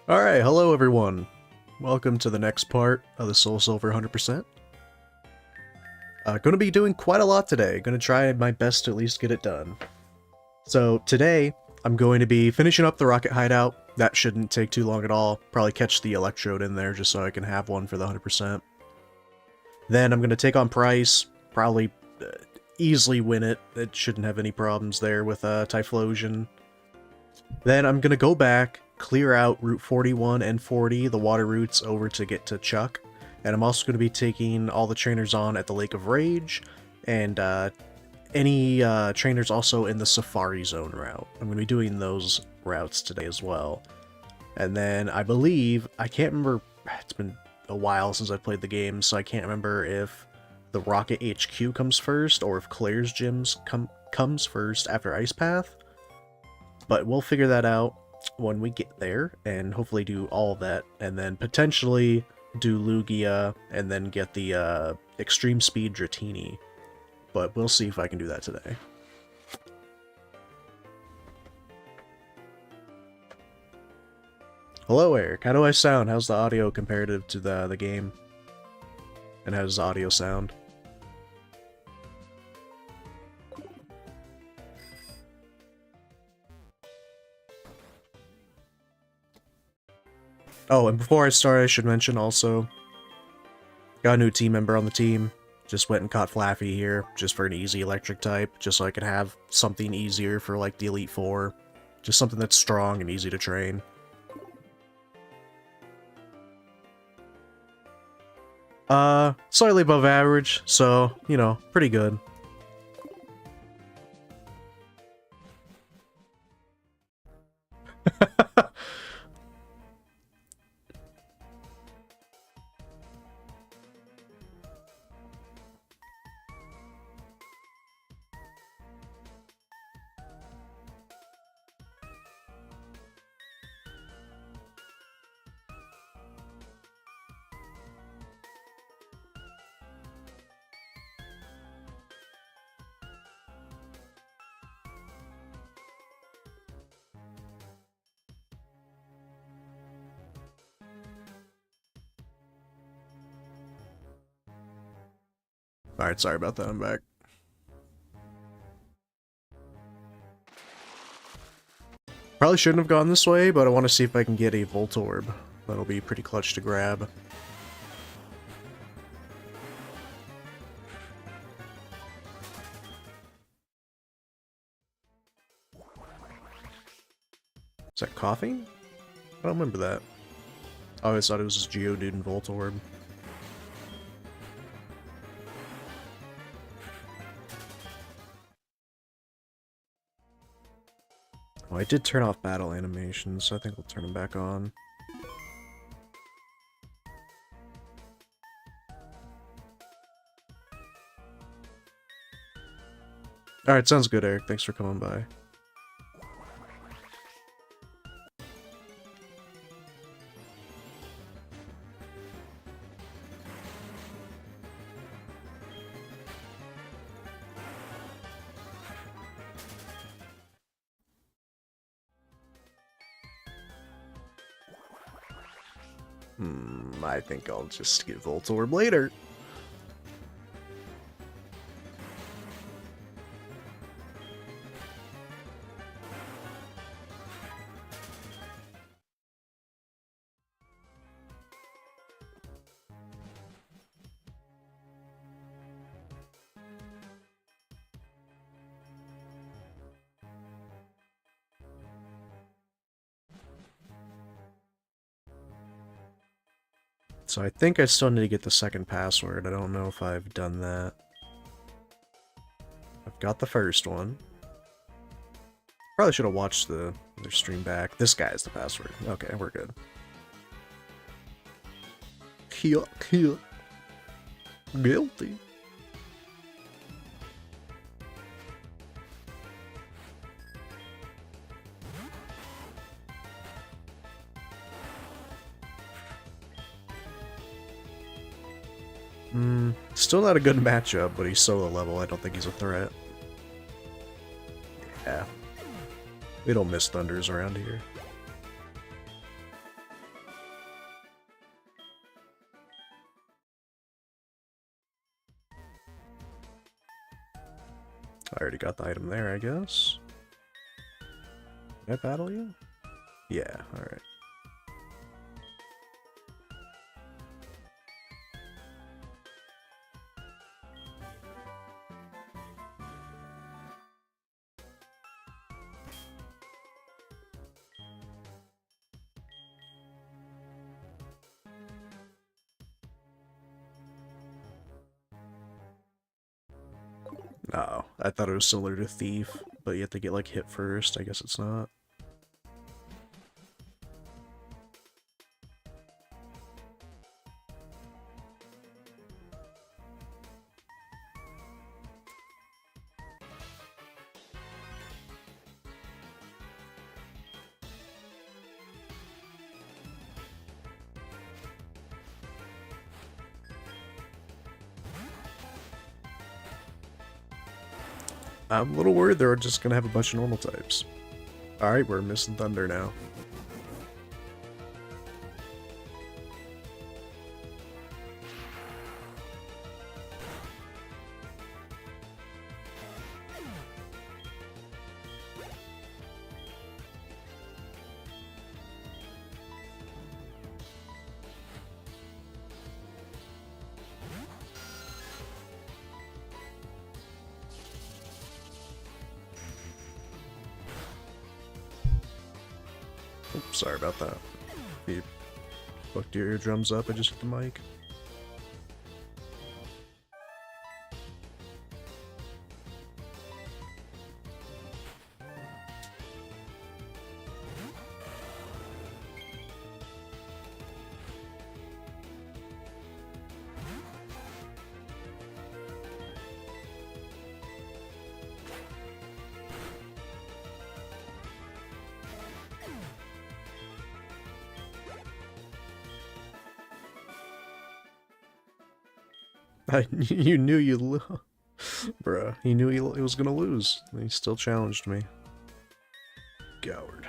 Alright, hello everyone. Welcome to the next part of the Soul Silver 100%. Gonna be doing quite a lot today. Gonna try my best to at least get it done. So today, I'm going to be finishing up the rocket hideout. That shouldn't take too long at all. Probably catch the electrode in there just so I can have one for the 100%. Then I'm gonna take on Price. Probably easily win it. It shouldn't have any problems there with Typhlosion. Then I'm gonna go back, clear out Route 41 and 40, the water routes, over to get to Chuck. And I'm also going to be taking all the trainers on at the Lake of Rage, and any trainers also in the Safari Zone route. I'm going to be doing those routes today as well. And then I believe, I can't remember, it's been a while since I played the game, so I can't remember if the Rocket HQ comes first, or if Claire's Gyms comes first after Ice Path. But we'll figure that out when we get there, and hopefully do all of that, and then potentially do Lugia, and then get the Extreme Speed Dratini. But we'll see if I can do that today. Hello, Eric. How do I sound? How's the audio comparative to the game? And how does the audio sound? Oh, and before I start, I should mention also, got a new team member on the team. Just went and caught Flaffy here, just for an easy electric type, just so I could have something easier for, like, the Elite Four. Just something that's strong and easy to train. Slightly above average, so, you know, pretty good. Alright, sorry about that, I'm back. Probably shouldn't have gone this way, but I want to see if I can get a Voltorb. That'll be pretty clutch to grab. Is that coughing? I don't remember that. Oh, I thought it was just Geodude and Voltorb. Oh, I did turn off battle animations, so I think we'll turn them back on. Alright, sounds good, Eric. Thanks for coming by. I think I'll just get Voltorb later. So I think I still need to get the second password. I don't know if I've done that. I've got the first one. Probably should have watched their stream back. This guy is the password. Okay, we're good. Guilty. Still not a good matchup, but he's solo level. I don't think he's a threat. Yeah. We don't miss thunders around here. I already got the item there, I guess. Did I battle you? Yeah, alright. No, I thought it was similar to Thief, but you have to get like hit first. I guess it's not. I'm a little worried they're just gonna have a bunch of normal types. Alright, we're missing Thunder now. Oops, sorry about that. You fucked your eardrums up, I just hit the mic. You knew bruh, he knew he was gonna lose, and he still challenged me. Coward.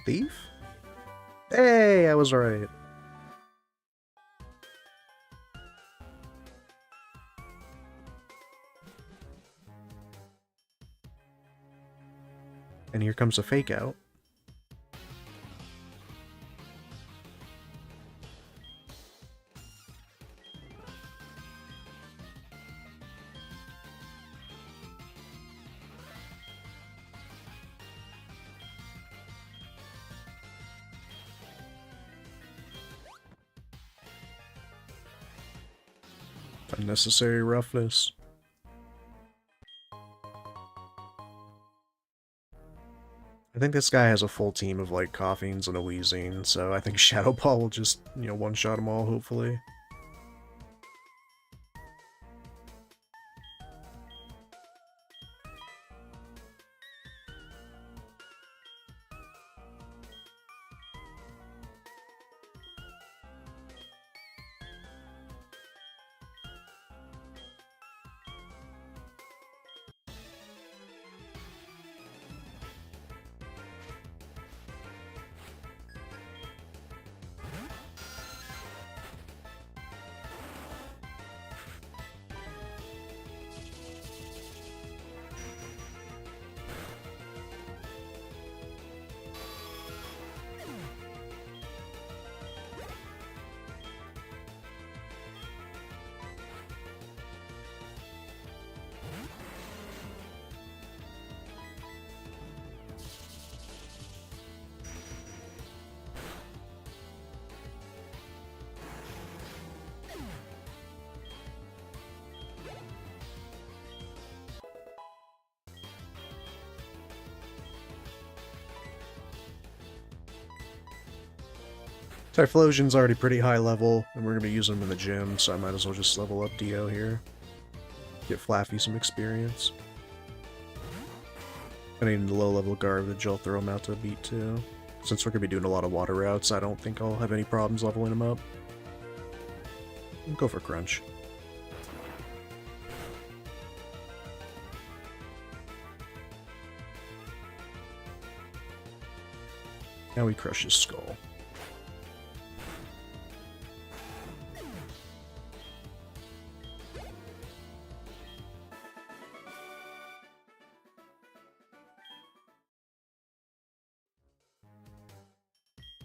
Thief? Hey, I was right. And here comes a fake out. Unnecessary roughness. I think this guy has a full team of like Coughings and a Wheezing, so I think Shadow Ball will just, you know, one-shot them all, hopefully. Typhlosion's already pretty high level, and we're going to be using him in the gym, so I might as well just level up Dio here. Get Flaffy some experience. I need the low-level garbage, I'll throw him out to a beat too. Since we're going to be doing a lot of water routes, I don't think I'll have any problems leveling him up. Go for Crunch. Now we crush his skull.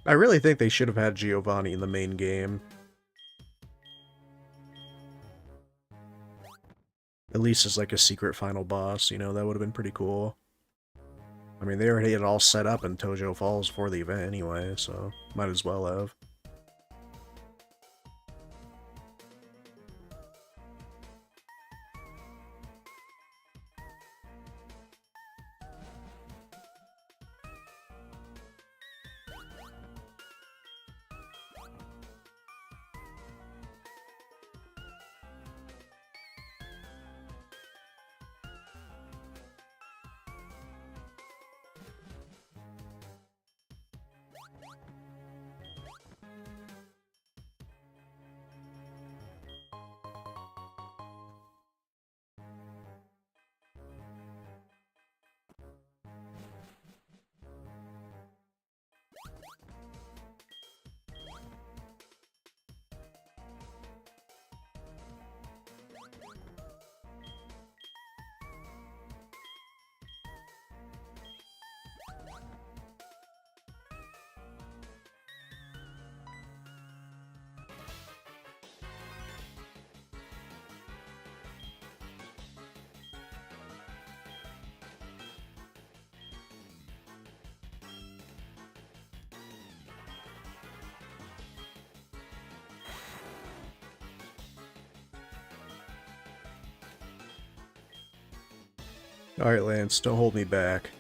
I really think they should have had Giovanni in the main game. At least as like a secret final boss, you know, that would have been pretty cool. I mean, they already had it all set up in Tojo Falls for the event anyway, so might as well have. Alright, Lance, don't hold me back.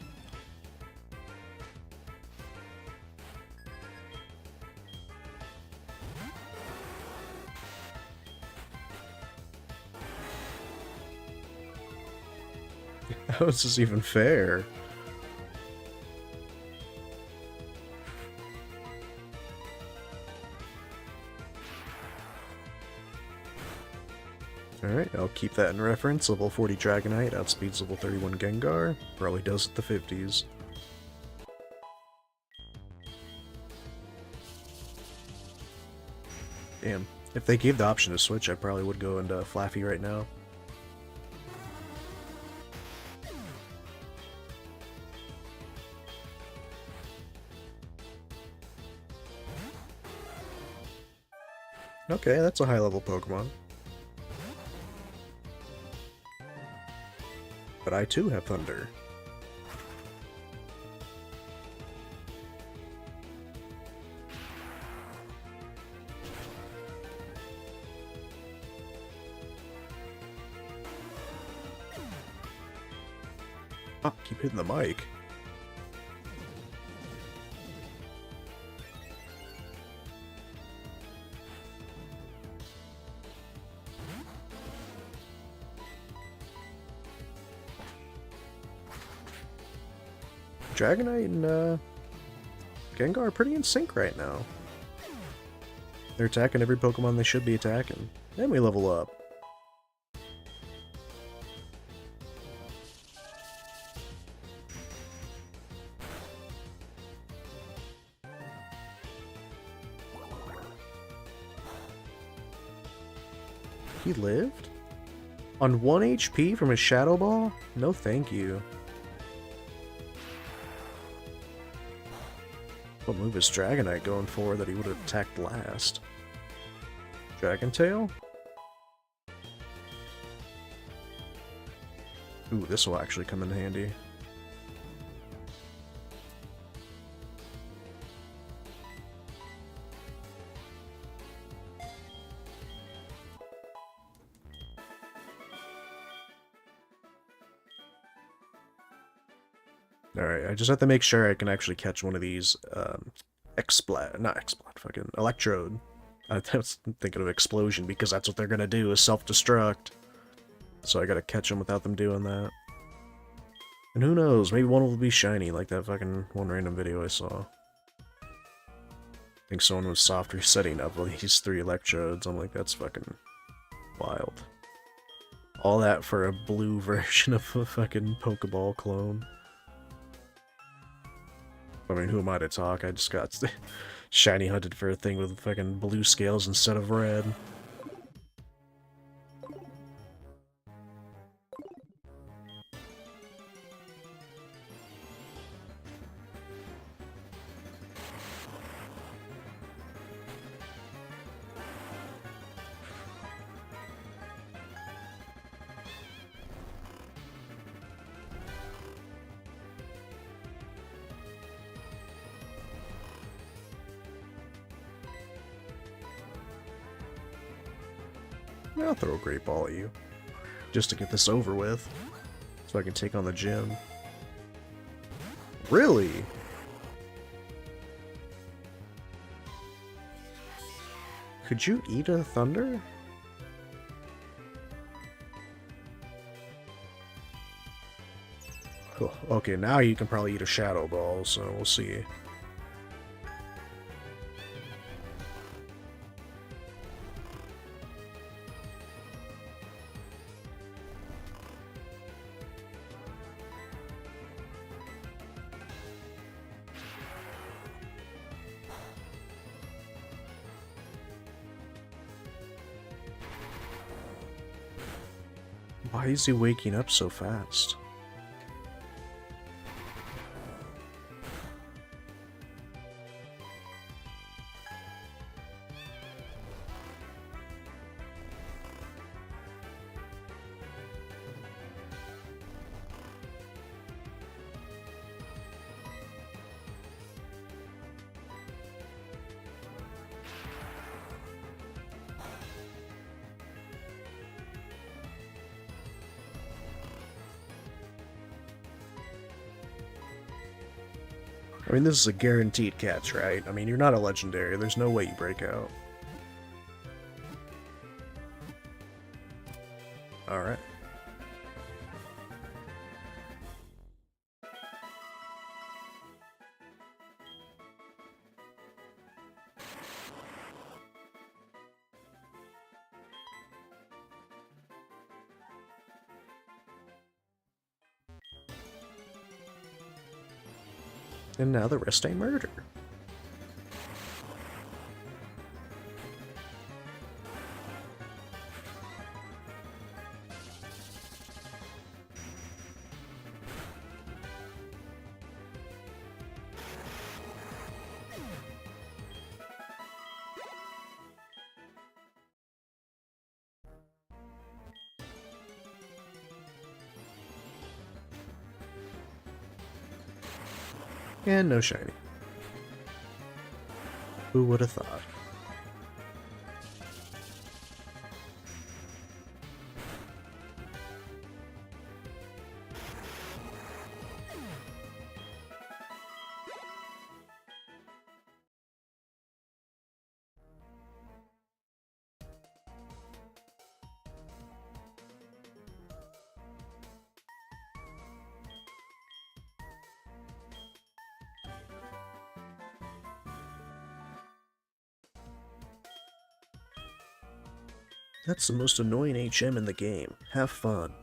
How is this even fair? Alright, I'll keep that in reference. Level 40 Dragonite outspeeds level 31 Gengar. Probably does at the 50s. Damn. If they gave the option to switch, I probably would go into Flaffy right now. Okay, that's a high-level Pokemon. But I too have Thunder. Ah, keep hitting the mic. Dragonite and Gengar are pretty in sync right now. They're attacking every Pokemon they should be attacking. And we level up. He lived? On 1 HP from his Shadow Ball? No thank you. What move is Dragonite going for that he would have attacked last? Dragon Tail? Ooh, this will actually come in handy. Alright, I just have to make sure I can actually catch one of these, fucking Electrode. I was thinking of Explosion because that's what they're gonna do, is self-destruct. So I gotta catch them without them doing that. And who knows, maybe one will be shiny, like that fucking one random video I saw. I think someone was soft resetting up these 3 Electrodes. I'm like, that's fucking wild. All that for a blue version of a fucking Pokeball clone. I mean, who am I to talk? I just got shiny hunted for a thing with fucking blue scales instead of red. Yeah, I'll throw a great ball at you. Just to get this over with. So I can take on the gym. Really? Could you eat a thunder? Oh, okay, now you can probably eat a shadow ball, so we'll see. Why is he waking up so fast? I mean, this is a guaranteed catch, right? I mean, you're not a legendary. There's no way you break out. Alright. And now the rest ain't murder. And no shiny. Who would have thought? That's the most annoying HM in the game. Have fun.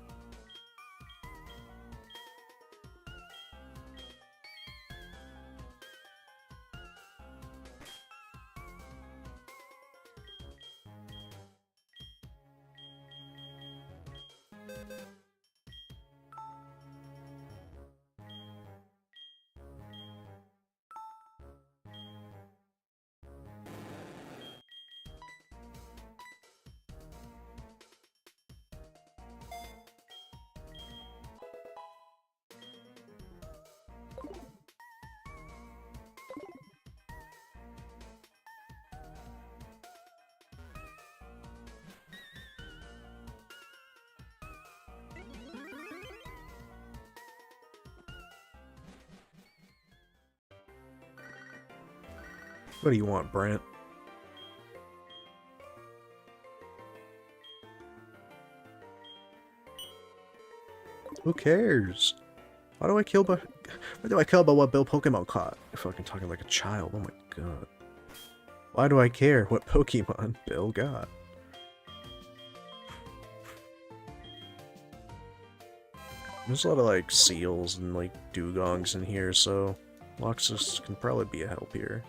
What do you want, Brent? Who cares? Why do I care about what Bill Pokemon caught? You're fucking talking like a child. Oh my god. Why do I care what Pokemon Bill got? There's a lot of like seals and like dugongs in here, so Loxus can probably be a help here.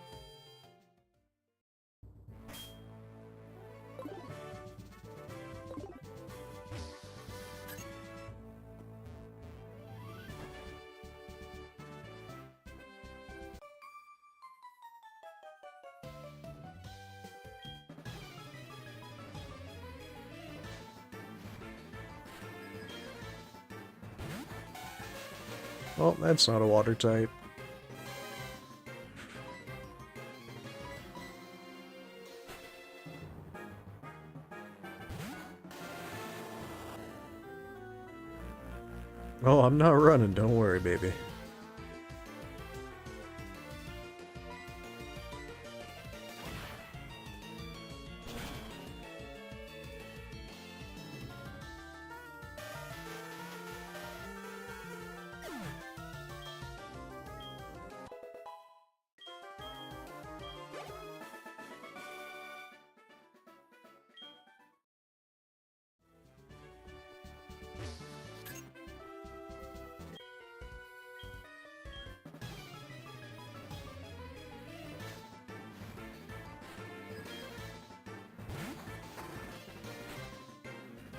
Well, that's not a water type. Oh, I'm not running, don't worry, baby.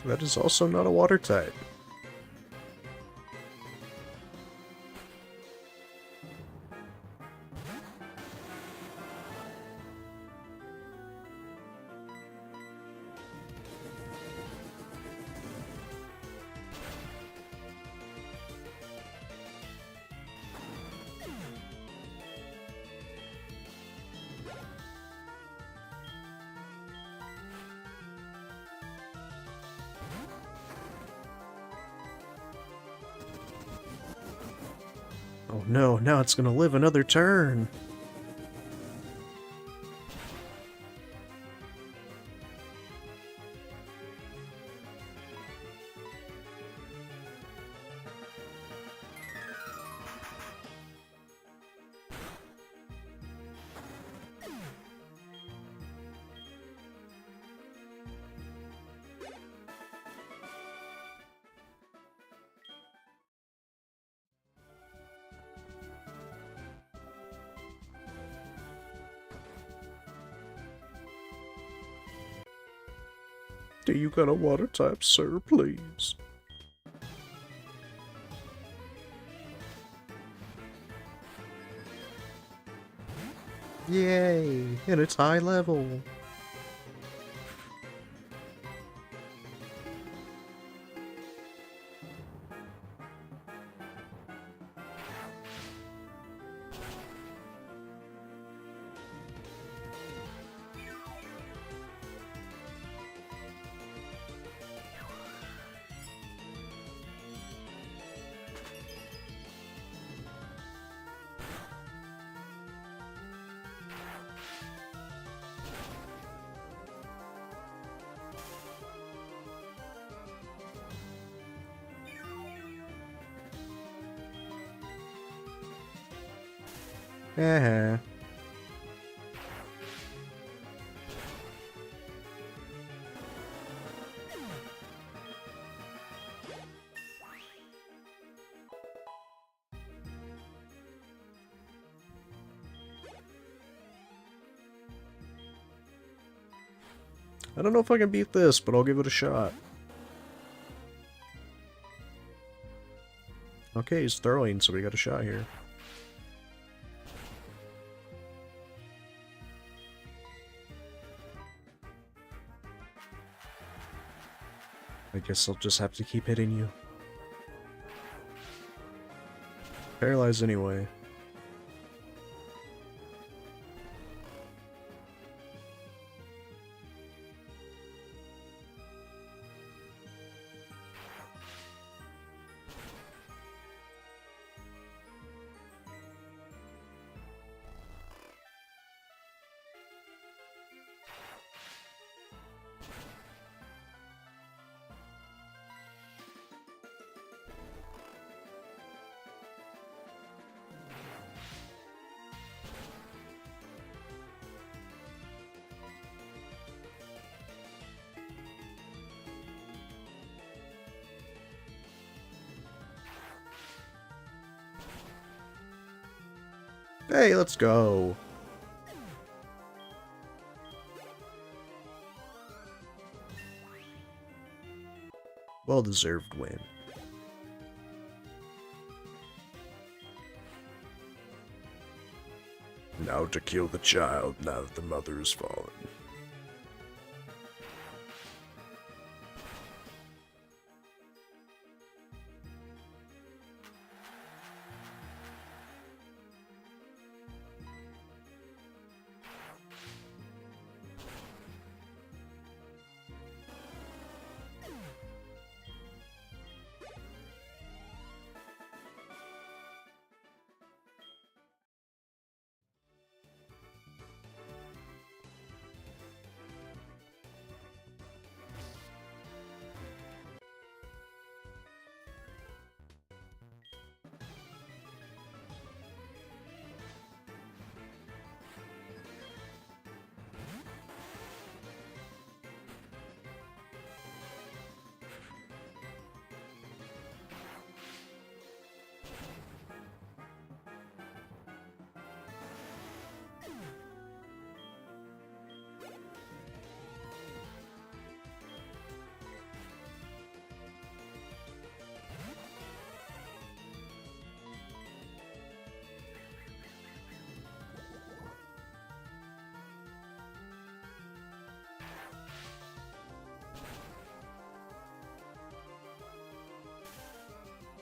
That is also not a water type. Oh no, now it's gonna live another turn. Do you got a water type, sir, please? Yay! And it's high level. Eh. I don't know if I can beat this, but I'll give it a shot. Okay, he's throwing, so we got a shot here. I guess I'll just have to keep hitting you. Paralyzed anyway. Hey, let's go. Well-deserved win. Now to kill the child, now that the mother has fallen.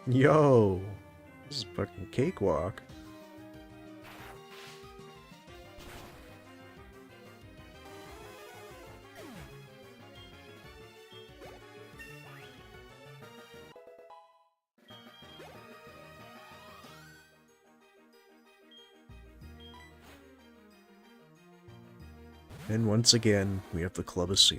Yo! This is fucking cakewalk. And once again, we have the Club of Seal.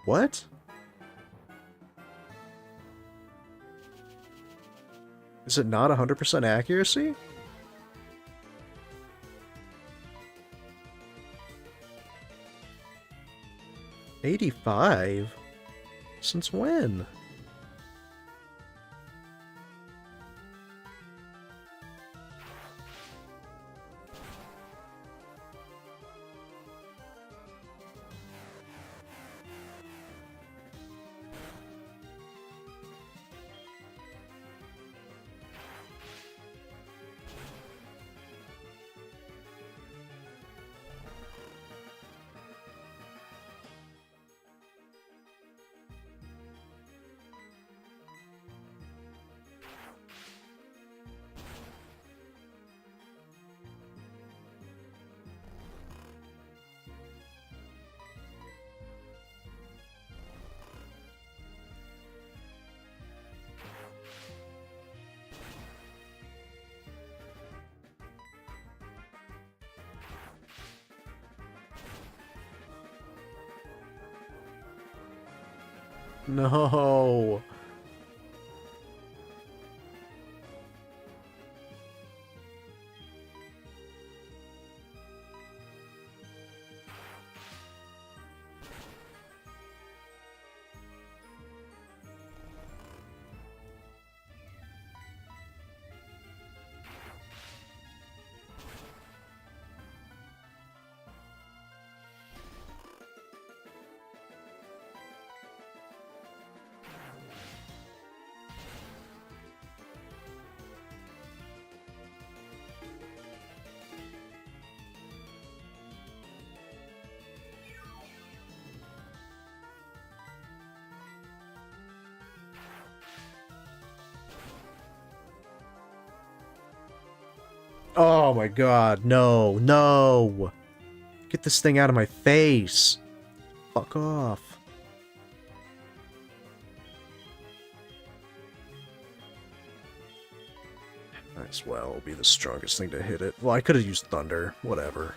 What? Is it not 100% accuracy? $85? Since when? No. Oh my god, no, no! Get this thing out of my face! Fuck off. Might as well be the strongest thing to hit it. Well, I could have used Thunder. Whatever.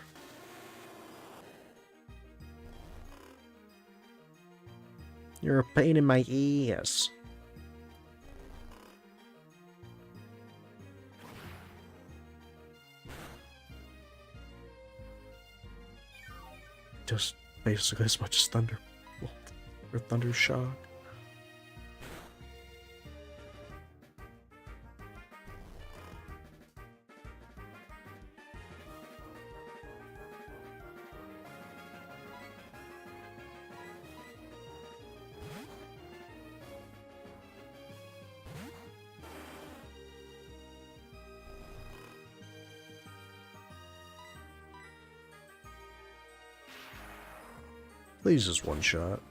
You're a pain in my ass. Just basically as much as Thunderbolt or Thunder Shock. Please just one shot.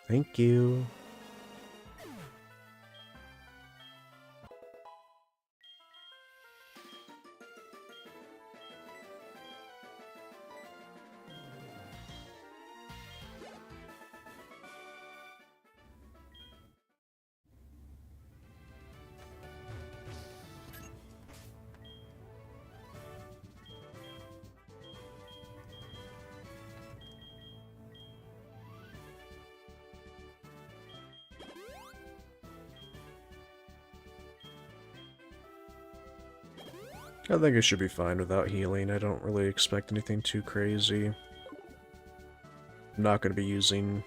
Thank you. I think I should be fine without healing. I don't really expect anything too crazy. I'm not going to be using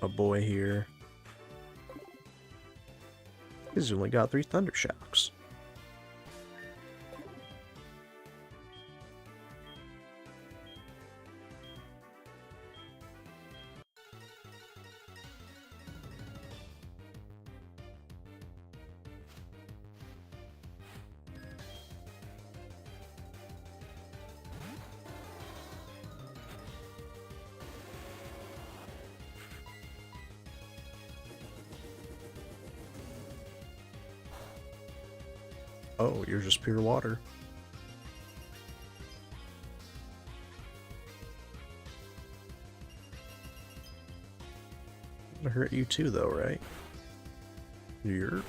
a boy here. He's only got 3 Thunder Shocks. Oh, you're just pure water. Gonna hurt you too, though, right? Yerp.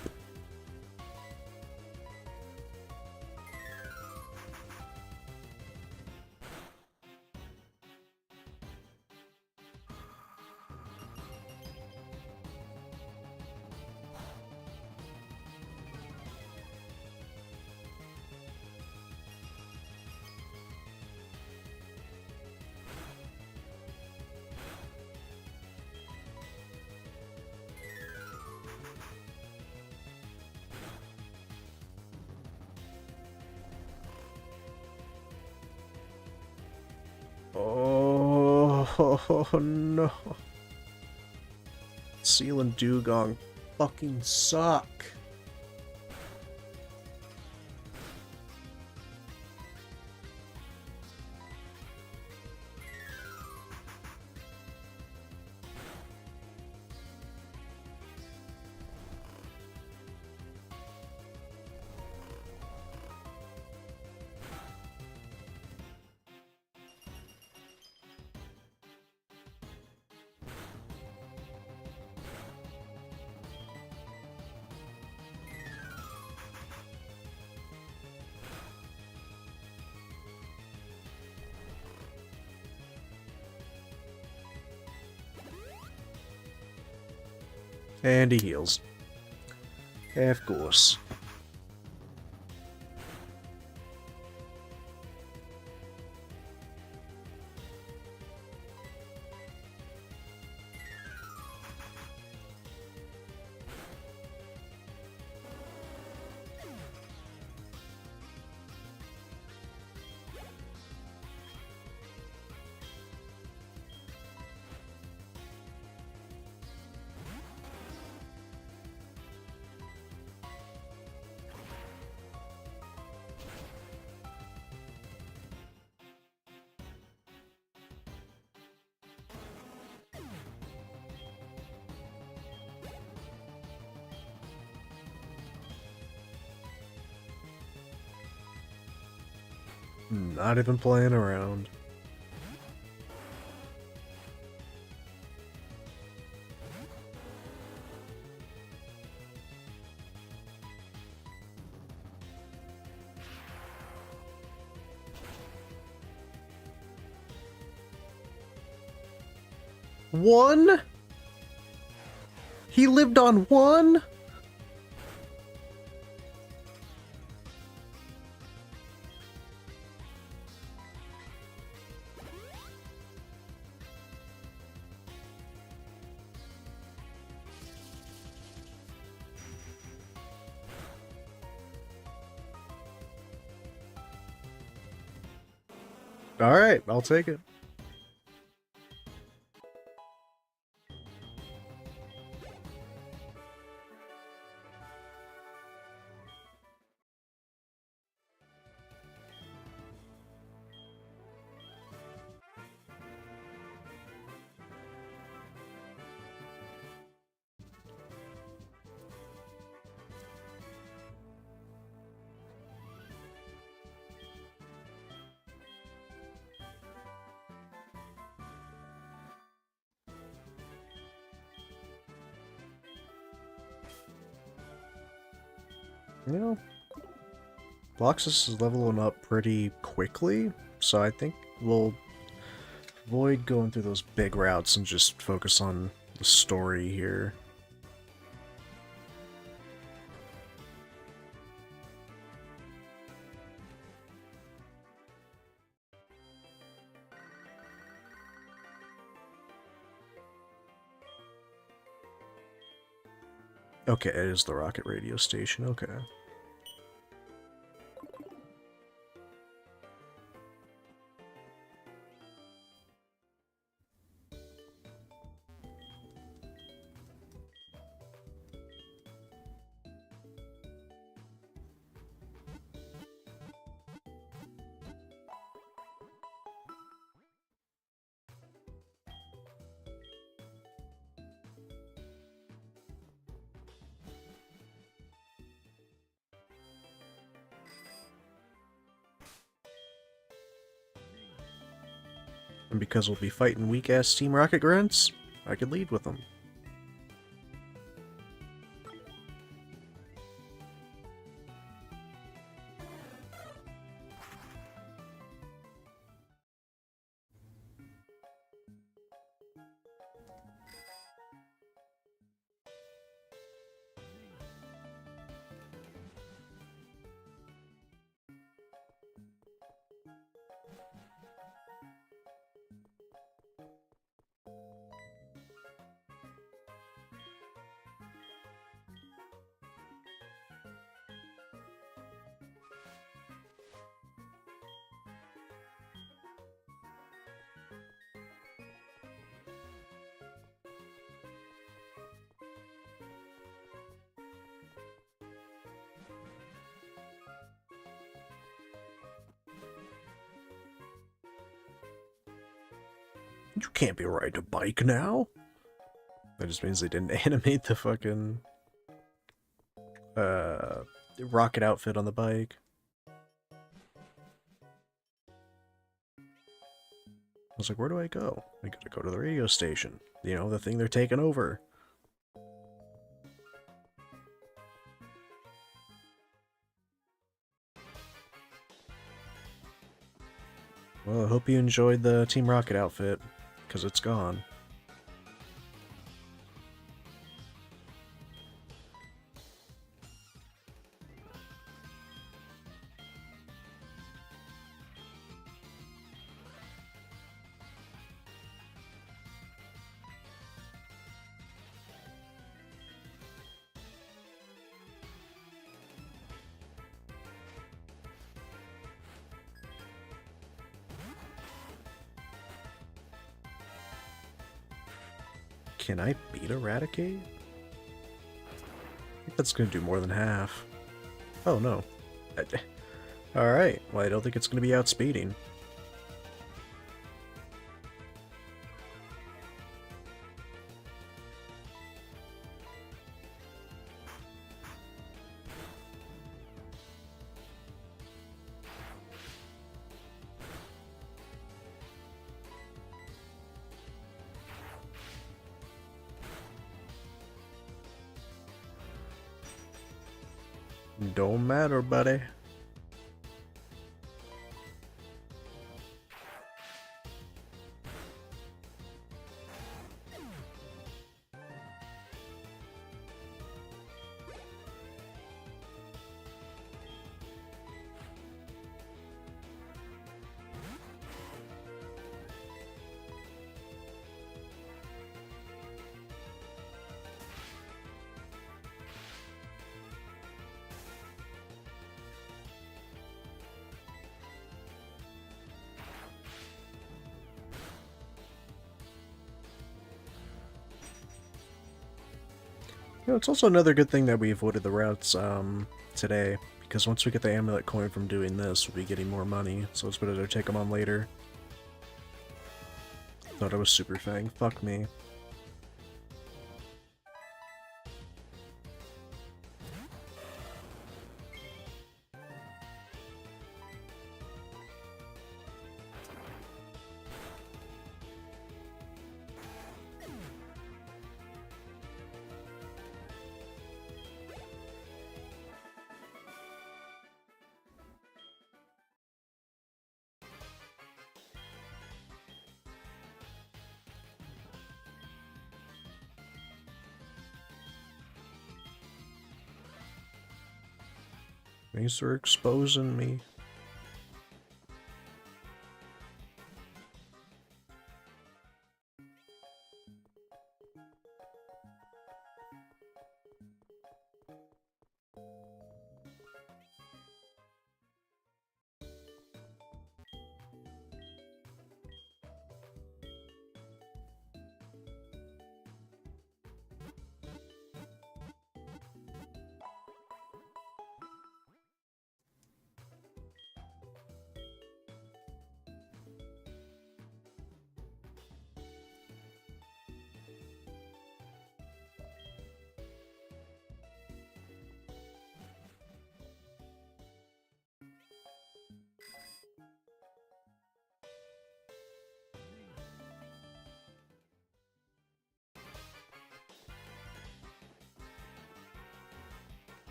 Oh no. Seal and Dugong fucking suck. And he heals. Of course. Not even playing around. One? He lived on one? Alright, I'll take it. You know, Bloxus is leveling up pretty quickly, so I think we'll avoid going through those big routes and just focus on the story here. Okay, it is the rocket radio station, okay. And because we'll be fighting weak-ass Team Rocket grunts, I could lead with them. You can't be riding a bike now. That just means they didn't animate the fucking rocket outfit on the bike. I was like, where do I go? I gotta go to the radio station. You know, the thing they're taking over. Well, I hope you enjoyed the Team Rocket outfit, because it's gone. Can I beat Eradicate? I think that's gonna do more than half. Oh no. Alright, well I don't think it's gonna be outspeeding. Don't matter, buddy. You know, it's also another good thing that we avoided the routes today, because once we get the amulet coin from doing this, we'll be getting more money, so it's better to take them on later. Thought I was Super Fang. Fuck me. Thanks for exposing me.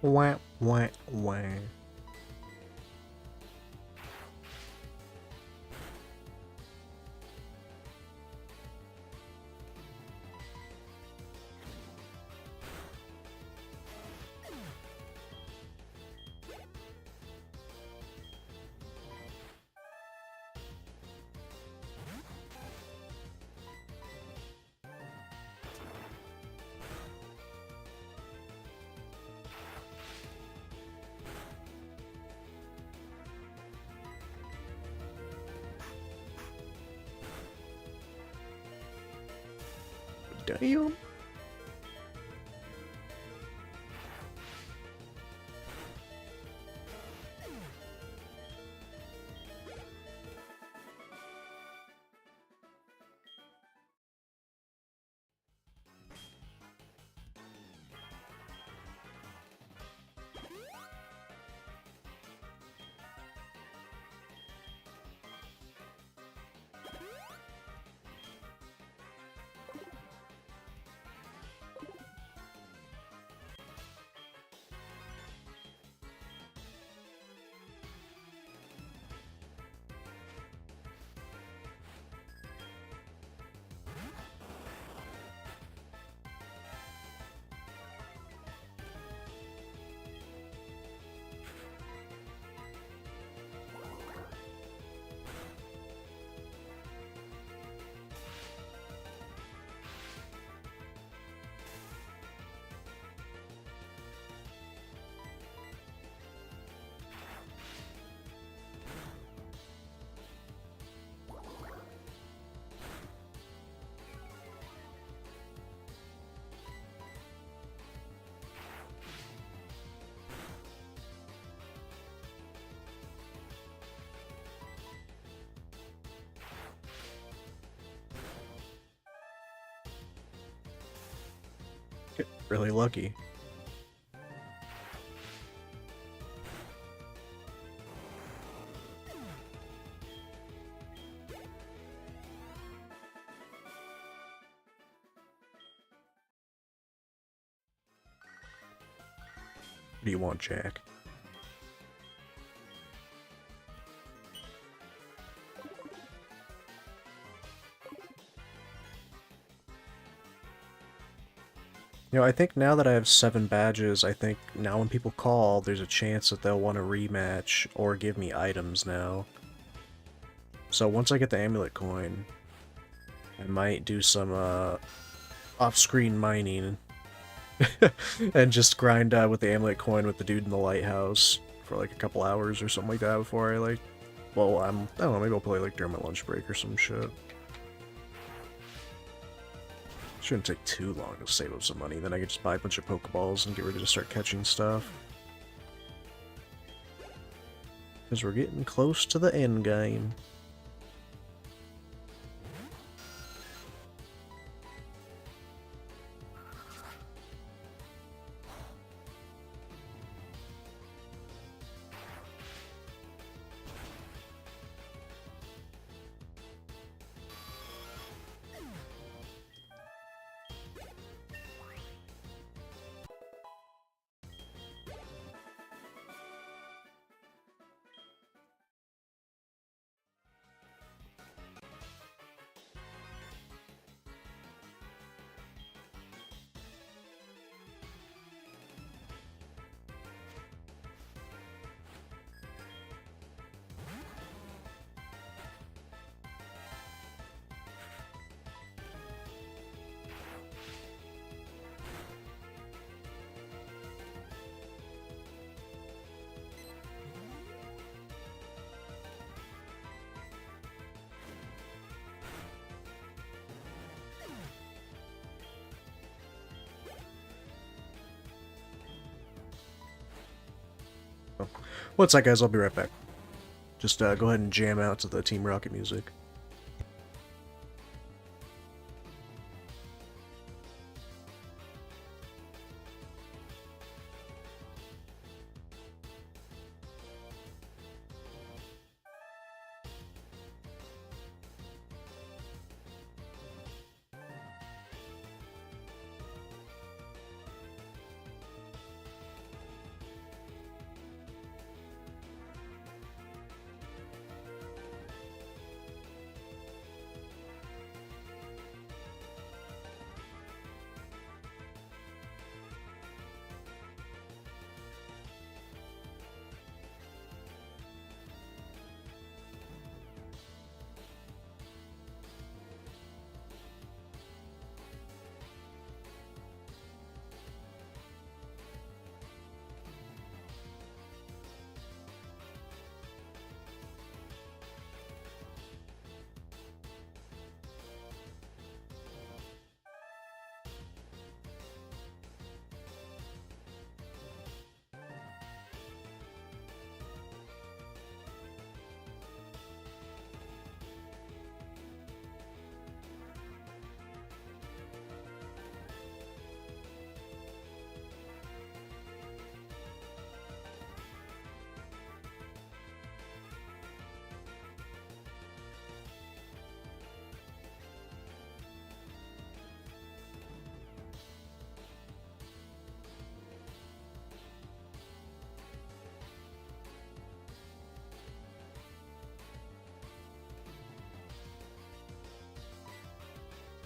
Wah, wah, wah. Damn. Get really lucky. What do you want, Jack? You know, I think now that I have 7 badges, I think now when people call, there's a chance that they'll want a rematch or give me items now. So once I get the amulet coin, I might do some off-screen mining and just grind with the amulet coin with the dude in the lighthouse for like a couple hours or something like that before I like, well, I don't know, maybe I'll play like during my lunch break or some shit. Shouldn't take too long to save up some money, then I could just buy a bunch of pokeballs and get ready to start catching stuff. Because we're getting close to the end game. What's that, guys? I'll be right back. Just go ahead and jam out to the Team Rocket music.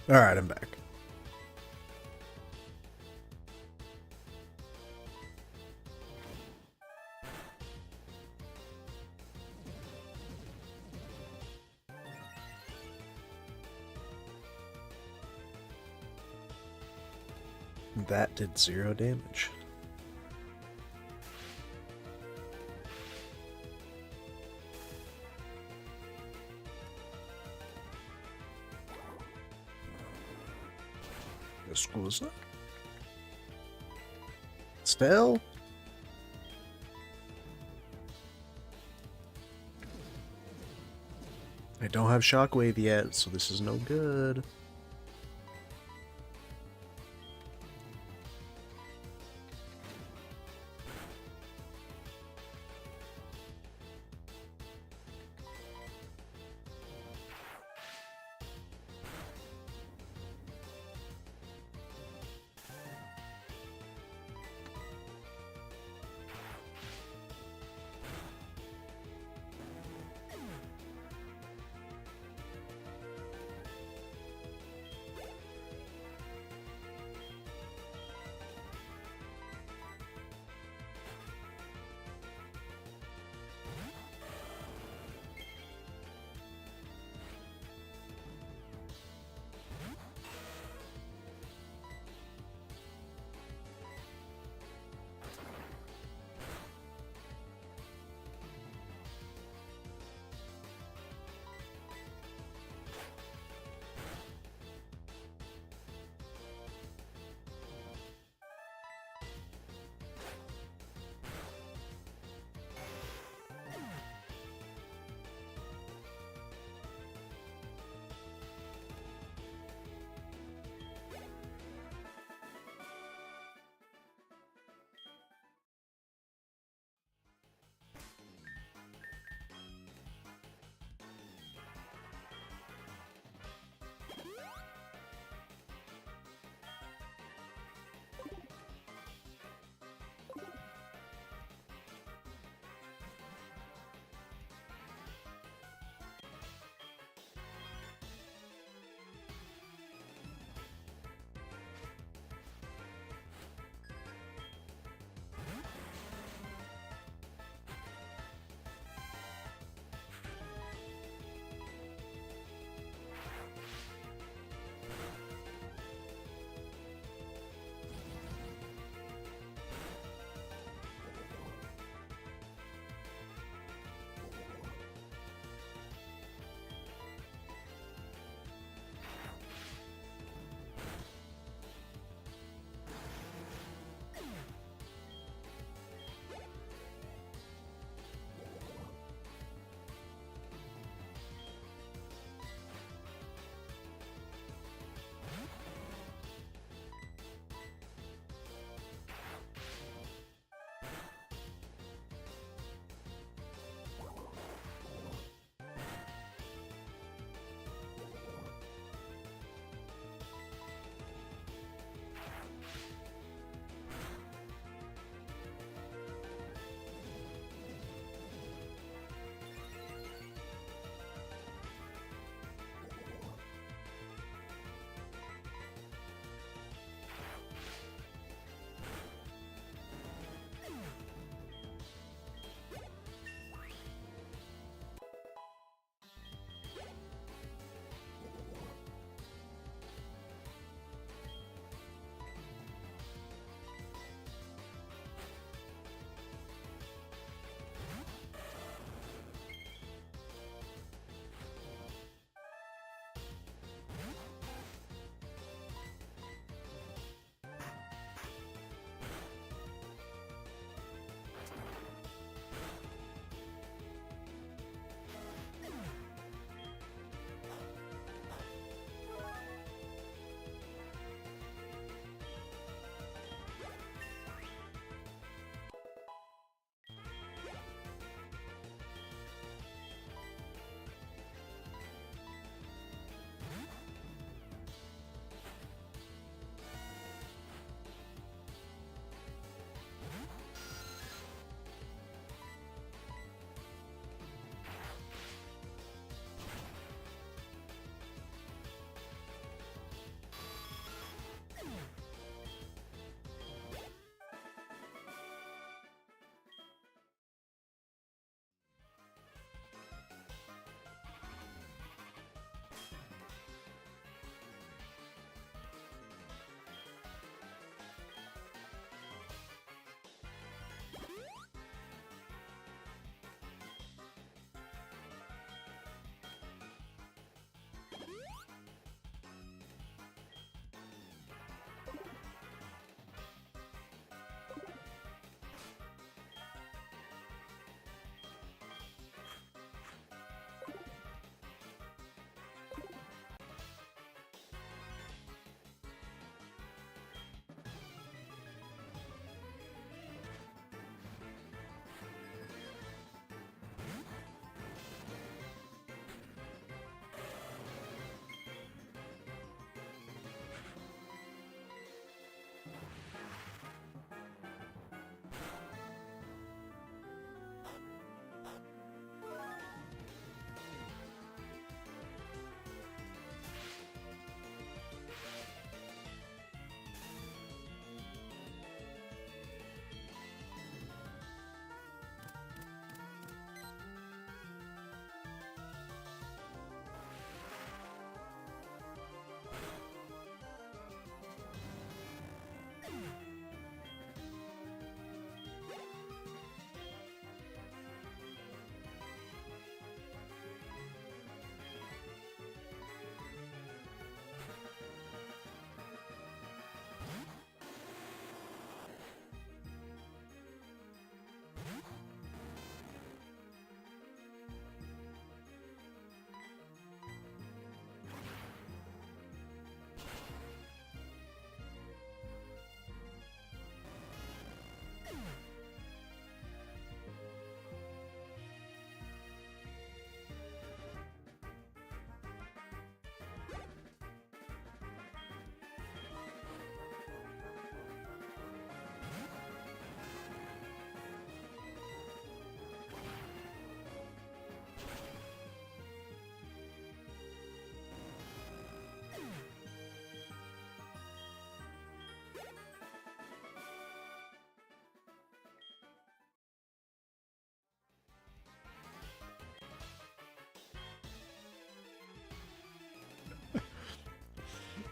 Alright, I'm back. That did 0 damage. Scusa? Still? I don't have Shockwave yet, so this is no good.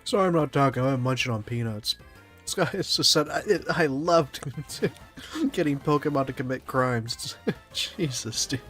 Sorry, I'm not talking. I'm munching on peanuts. This guy has just said I loved getting Pokemon to commit crimes. Jesus, dude.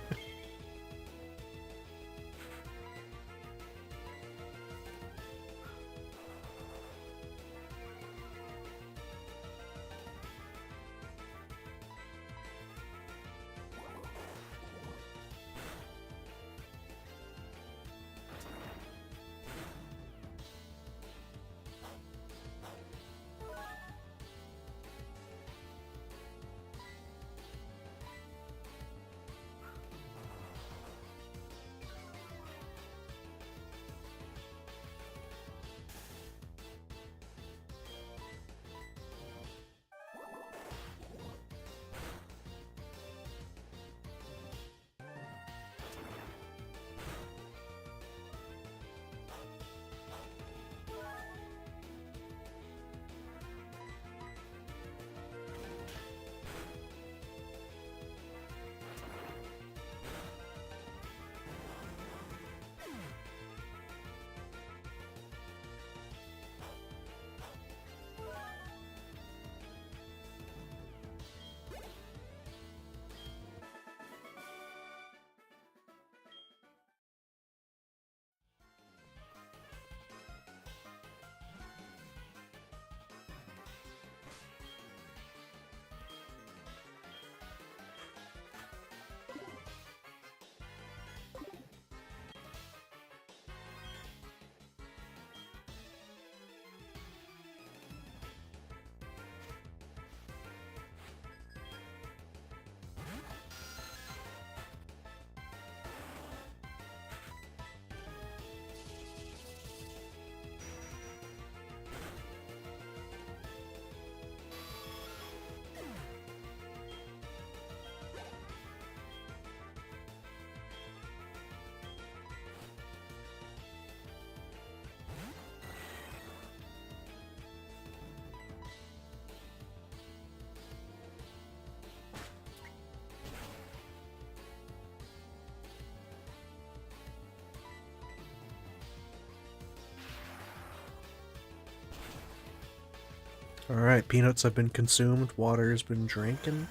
Alright, peanuts have been consumed, water has been drinking.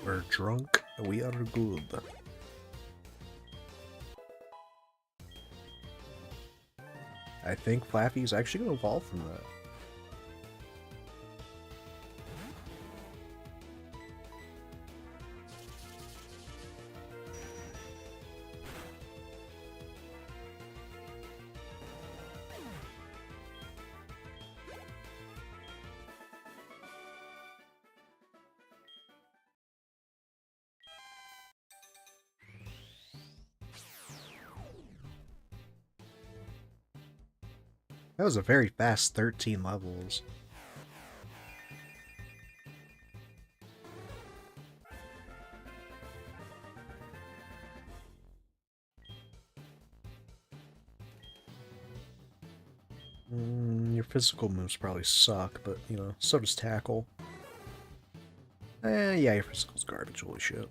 We're drunk, we are good. I think Flaffy's actually gonna evolve from that. That was a very fast 13 levels. Your physical moves probably suck, but, you know, so does Tackle. Yeah, your physical's garbage, holy shit.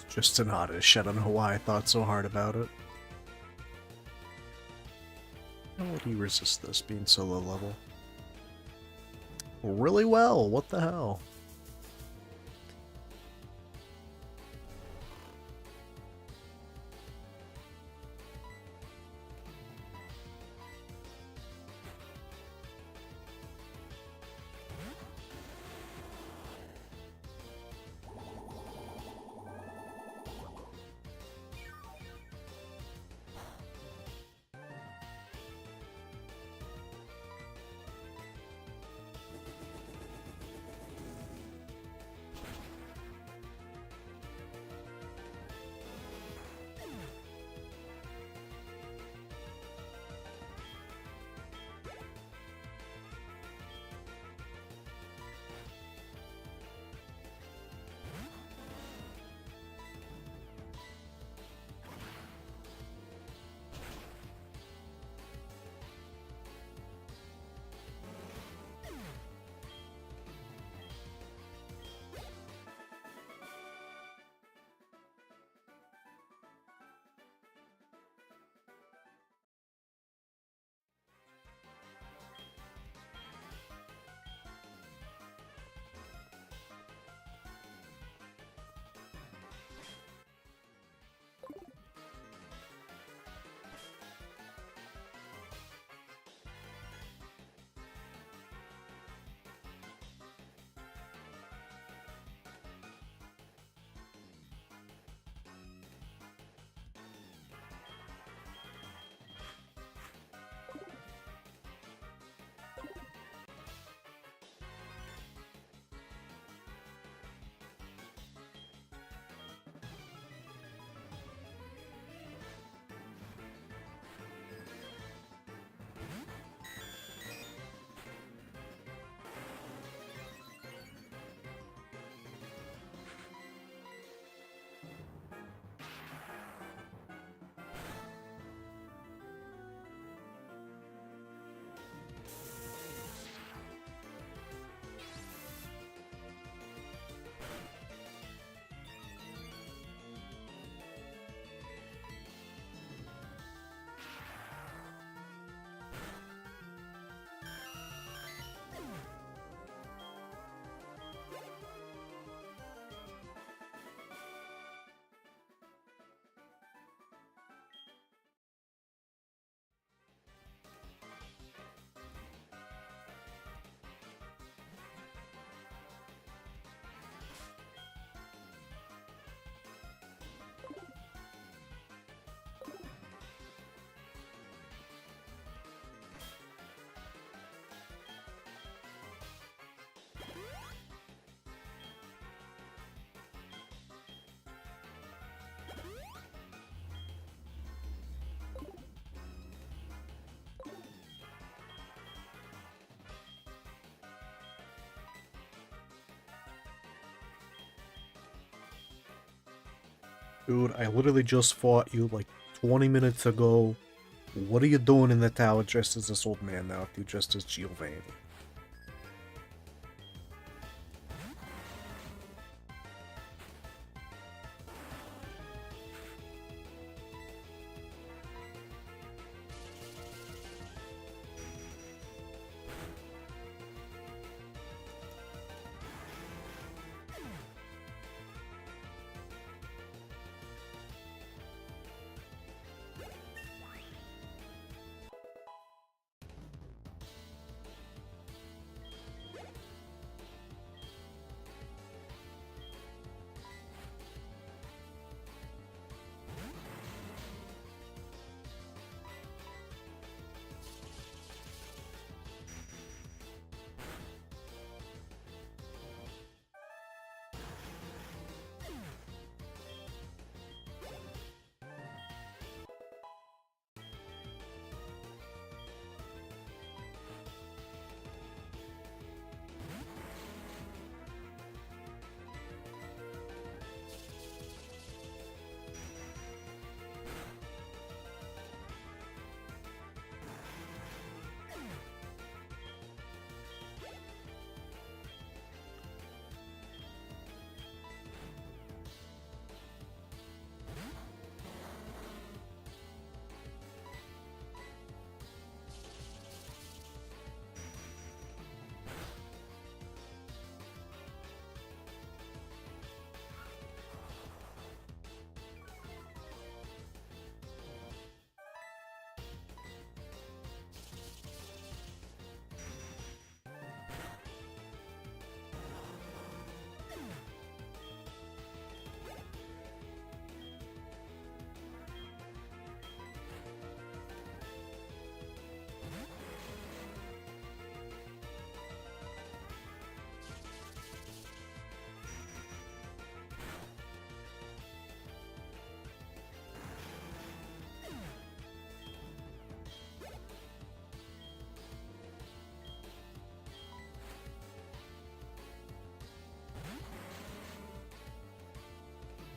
Just an oddish. I don't know why I thought so hard about it. How would he resist this being so low level? Really well, what the hell? Dude, I literally just fought you like 20 minutes ago. What are you doing in the tower dressed as this old man now if you dressed as Giovanni?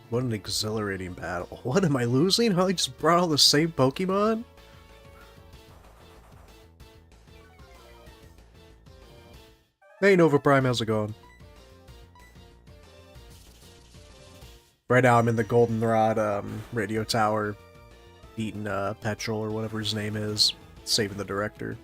What an exhilarating battle. What, am I losing? How I just brought all the same Pokemon? Hey Nova Prime, how's it going? Right now I'm in the Goldenrod radio tower, beating Petrol or whatever his name is, saving the director.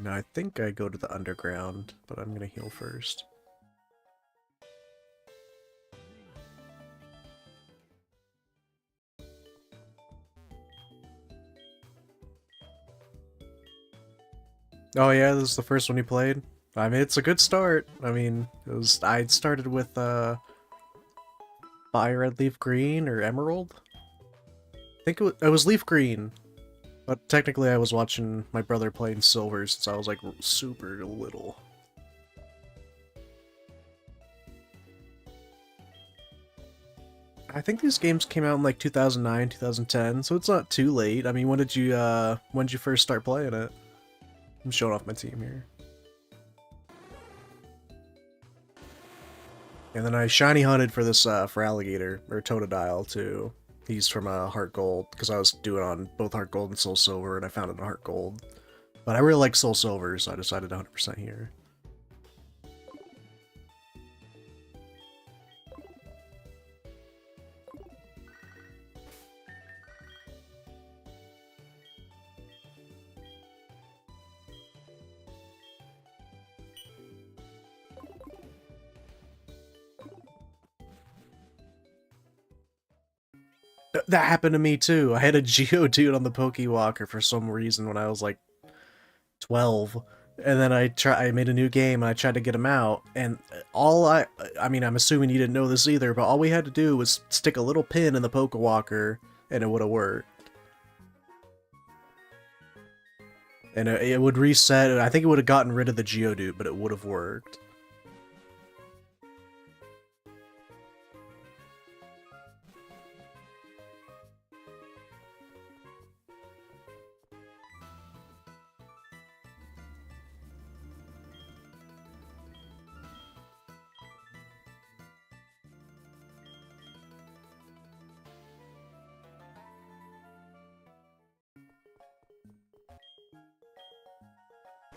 No, I think I go to the underground, but I'm gonna heal first. Oh yeah, this is the first one you played? I mean, it's a good start. I mean, I started with Fire Red Leaf Green or Emerald? I think it was Leaf Green. But technically I was watching my brother playing Silver since I was like super little. I think these games came out in like 2009, 2010, so it's not too late. I mean, when did you first start playing it? I'm showing off my team here. And then I shiny hunted for this for Alligator or Totodile too. He's from Heart Gold because I was doing on both Heart Gold and Soul Silver, and I found it in Heart Gold. But I really like Soul Silver, so I decided 100% here. That happened to me too. I had a Geodude on the Pokewalker for some reason when I was like 12. And then I made a new game and I tried to get him out, and I mean, I'm assuming you didn't know this either, but all we had to do was stick a little pin in the Pokewalker and it would have worked. And it would reset. I think it would have gotten rid of the Geodude, but it would have worked.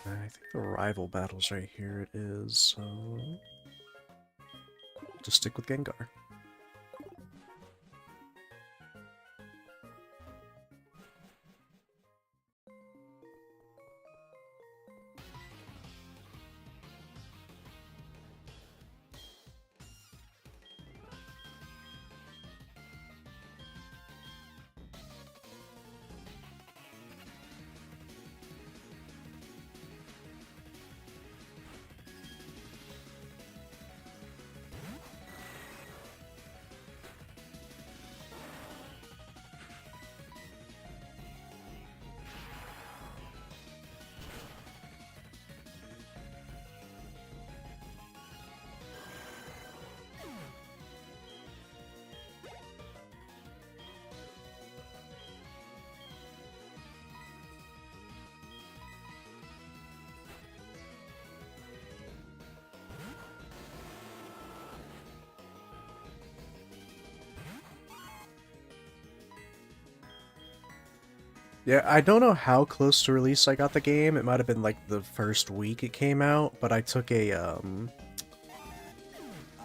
I think the rival battle's right here. It is, so just stick with Gengar. Yeah, I don't know how close to release I got the game. It might have been like the first week it came out, but I took a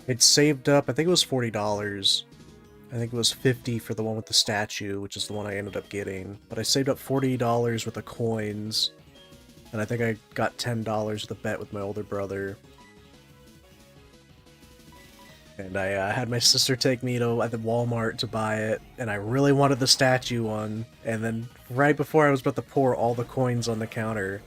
it saved up, I think it was $40. I think it was $50 for the one with the statue, which is the one I ended up getting. But I saved up $40 worth of coins, and I think I got $10 with a bet with my older brother. And I had my sister take me to at the Walmart to buy it, and I really wanted the statue one. And then right before I was about to pour all the coins on the counter,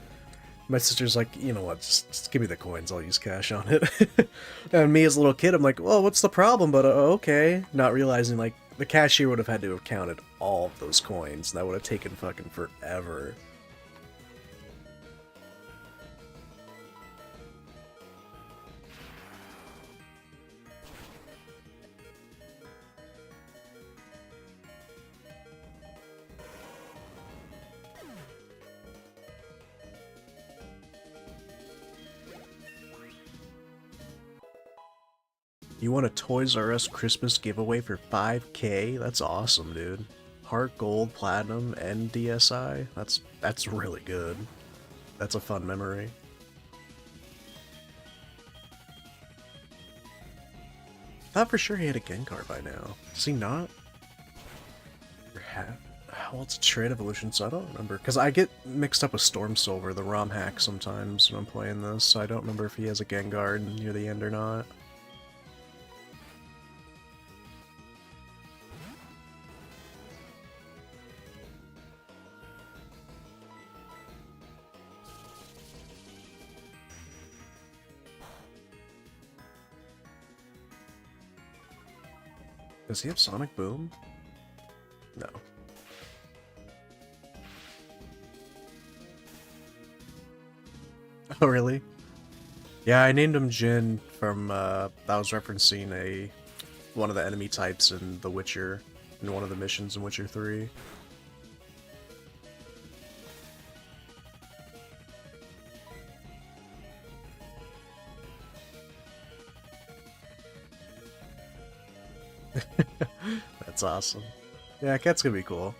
my sister's like, you know what, just give me the coins, I'll use cash on it. And me as a little kid, I'm like, well, what's the problem? But okay. Not realizing, like, the cashier would have had to have counted all of those coins, and that would have taken fucking forever. You want a Toys R Us Christmas giveaway for 5K? That's awesome, dude. Heart Gold, Platinum, and DSi? That's really good. That's a fun memory. Thought for sure he had a Gengar by now. Does he not? Or have? Well, it's a Trade Evolution, so I don't remember. Because I get mixed up with Storm Silver, the ROM hack, sometimes when I'm playing this, so I don't remember if he has a Gengar near the end or not. Does he have Sonic Boom? No. Oh, really? Yeah, I named him Jin from, I was referencing one of the enemy types in The Witcher, in one of the missions in Witcher 3. That's awesome. Yeah, cat's gonna be cool.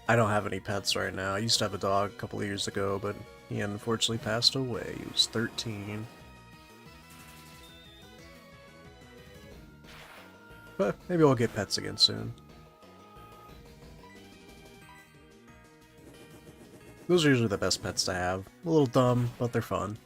I don't have any pets right now. I used to have a dog a couple of years ago, but he unfortunately passed away. He was 13. But maybe we'll get pets again soon. Those are usually the best pets to have. A little dumb, but they're fun.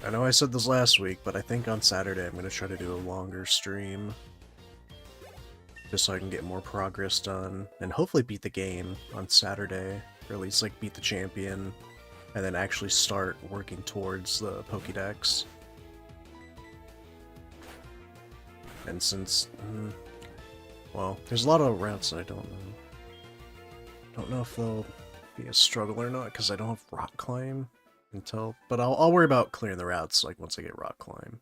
I know I said this last week, but I think on Saturday I'm going to try to do a longer stream. Just so I can get more progress done, and hopefully beat the game on Saturday, or at least like beat the champion, and then actually start working towards the Pokédex. And since, well, there's a lot of routes that I don't know. Don't know if they'll be a struggle or not, because I don't have Rock Climb. But I'll worry about clearing the routes like once I get rock climb.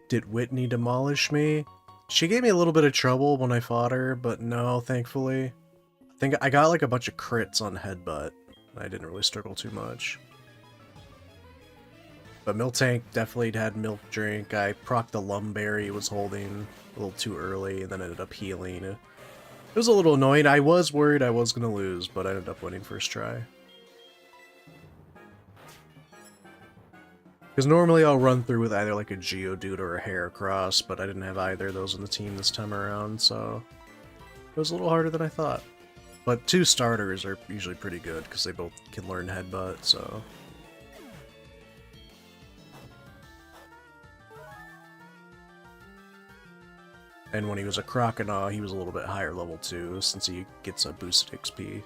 Did Whitney demolish me? She gave me a little bit of trouble when I fought her, but no, thankfully. I think I got like a bunch of crits on Headbutt. I didn't really struggle too much. But Miltank definitely had Milk Drink. I procced the Lumberry was holding a little too early and then ended up healing. It was a little annoying. I was worried I was going to lose, but I ended up winning first try. Because normally I'll run through with either like a Geodude or a Heracross, but I didn't have either of those on the team this time around, so it was a little harder than I thought. But 2 starters are usually pretty good because they both can learn Headbutt, so... And when he was a Croconaw, he was a little bit higher level too, since he gets a boosted XP.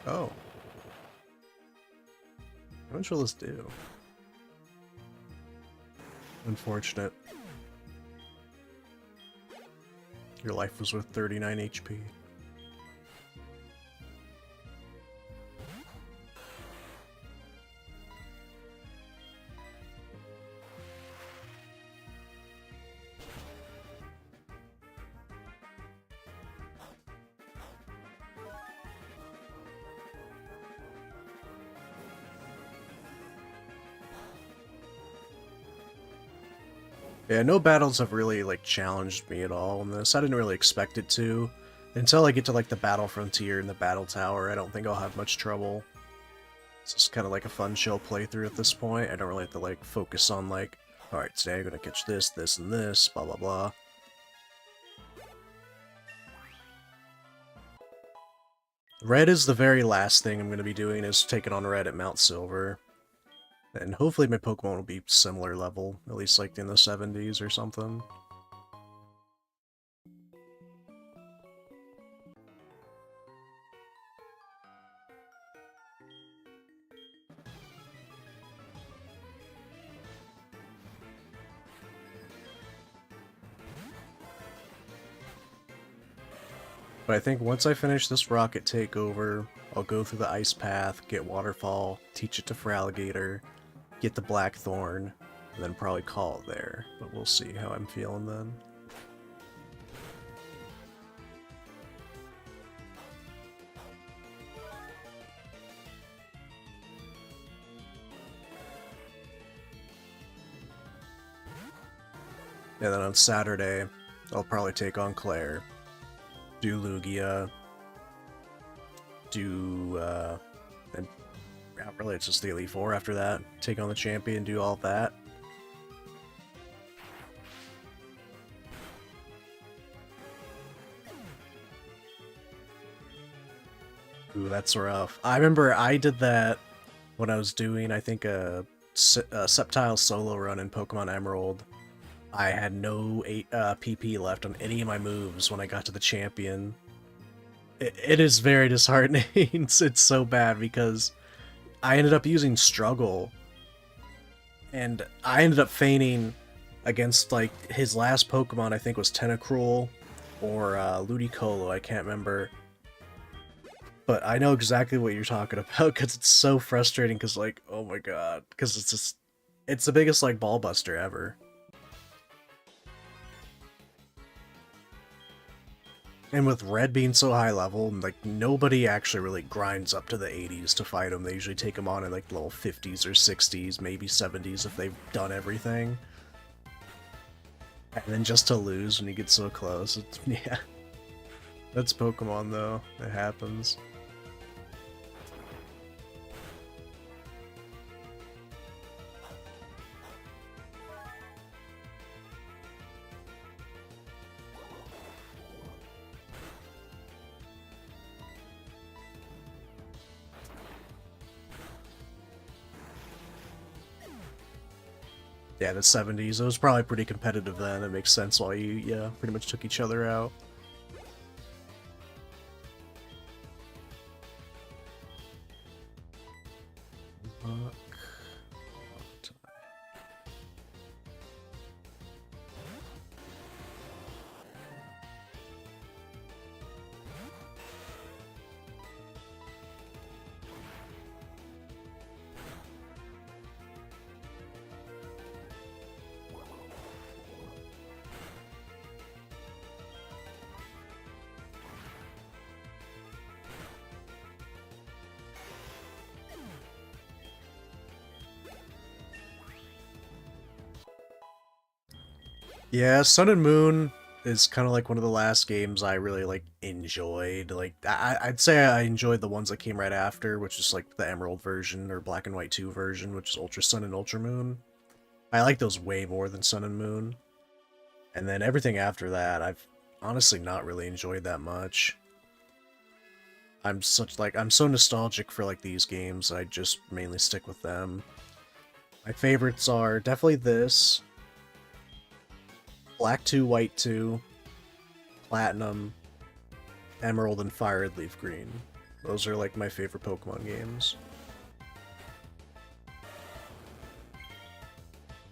Oh. How much will this do? Unfortunate. Your life was worth 39 HP. Yeah, no battles have really, like, challenged me at all in this. I didn't really expect it to. Until I get to, like, the Battle Frontier and the Battle Tower, I don't think I'll have much trouble. It's just kind of like a fun, chill playthrough at this point. I don't really have to, like, focus on, like, alright, today I'm gonna catch this, this, and this, blah, blah, blah. Red is the very last thing I'm gonna be doing, is taking on Red at Mount Silver. And hopefully my Pokemon will be similar level, at least like in the 70s or something. But I think once I finish this Rocket Takeover, I'll go through the Ice Path, get Waterfall, teach it to Feraligatr, get the Blackthorn, and then probably call it there. But we'll see how I'm feeling then. And then on Saturday, I'll probably take on Claire, do Lugia, and yeah, really it's just the Elite Four after that. Take on the champion, do all that. Ooh, that's rough. I remember I did that when I was doing, I think, a Sceptile solo run in Pokemon Emerald. I had no PP left on any of my moves when I got to the champion. It is very disheartening. It's so bad because I ended up using Struggle, and I ended up feigning against, like, his last Pokemon, I think was Tentacruel or Ludicolo, I can't remember. But I know exactly what you're talking about, because it's so frustrating, because, like, oh my god, because it's just, it's the biggest, like, ball buster ever. And with Red being so high level, like, nobody actually really grinds up to the 80s to fight him. They usually take him on in, like, level 50s or 60s, maybe 70s if they've done everything. And then just to lose when you get so close, it's, yeah. That's Pokemon, though. It happens. Yeah, the 70s, it was probably pretty competitive then. It makes sense why you, yeah, pretty much took each other out. Yeah, Sun and Moon is kind of like one of the last games I really like enjoyed. Like I'd say I enjoyed the ones that came right after, which is like the Emerald version or Black and White 2 version, which is Ultra Sun and Ultra Moon. I like those way more than Sun and Moon. And then everything after that, I've honestly not really enjoyed that much. I'm so nostalgic for like these games, I just mainly stick with them. My favorites are definitely this, Black 2, White 2, Platinum, Emerald, and Fire Red Leaf Green. Those are like my favorite Pokemon games.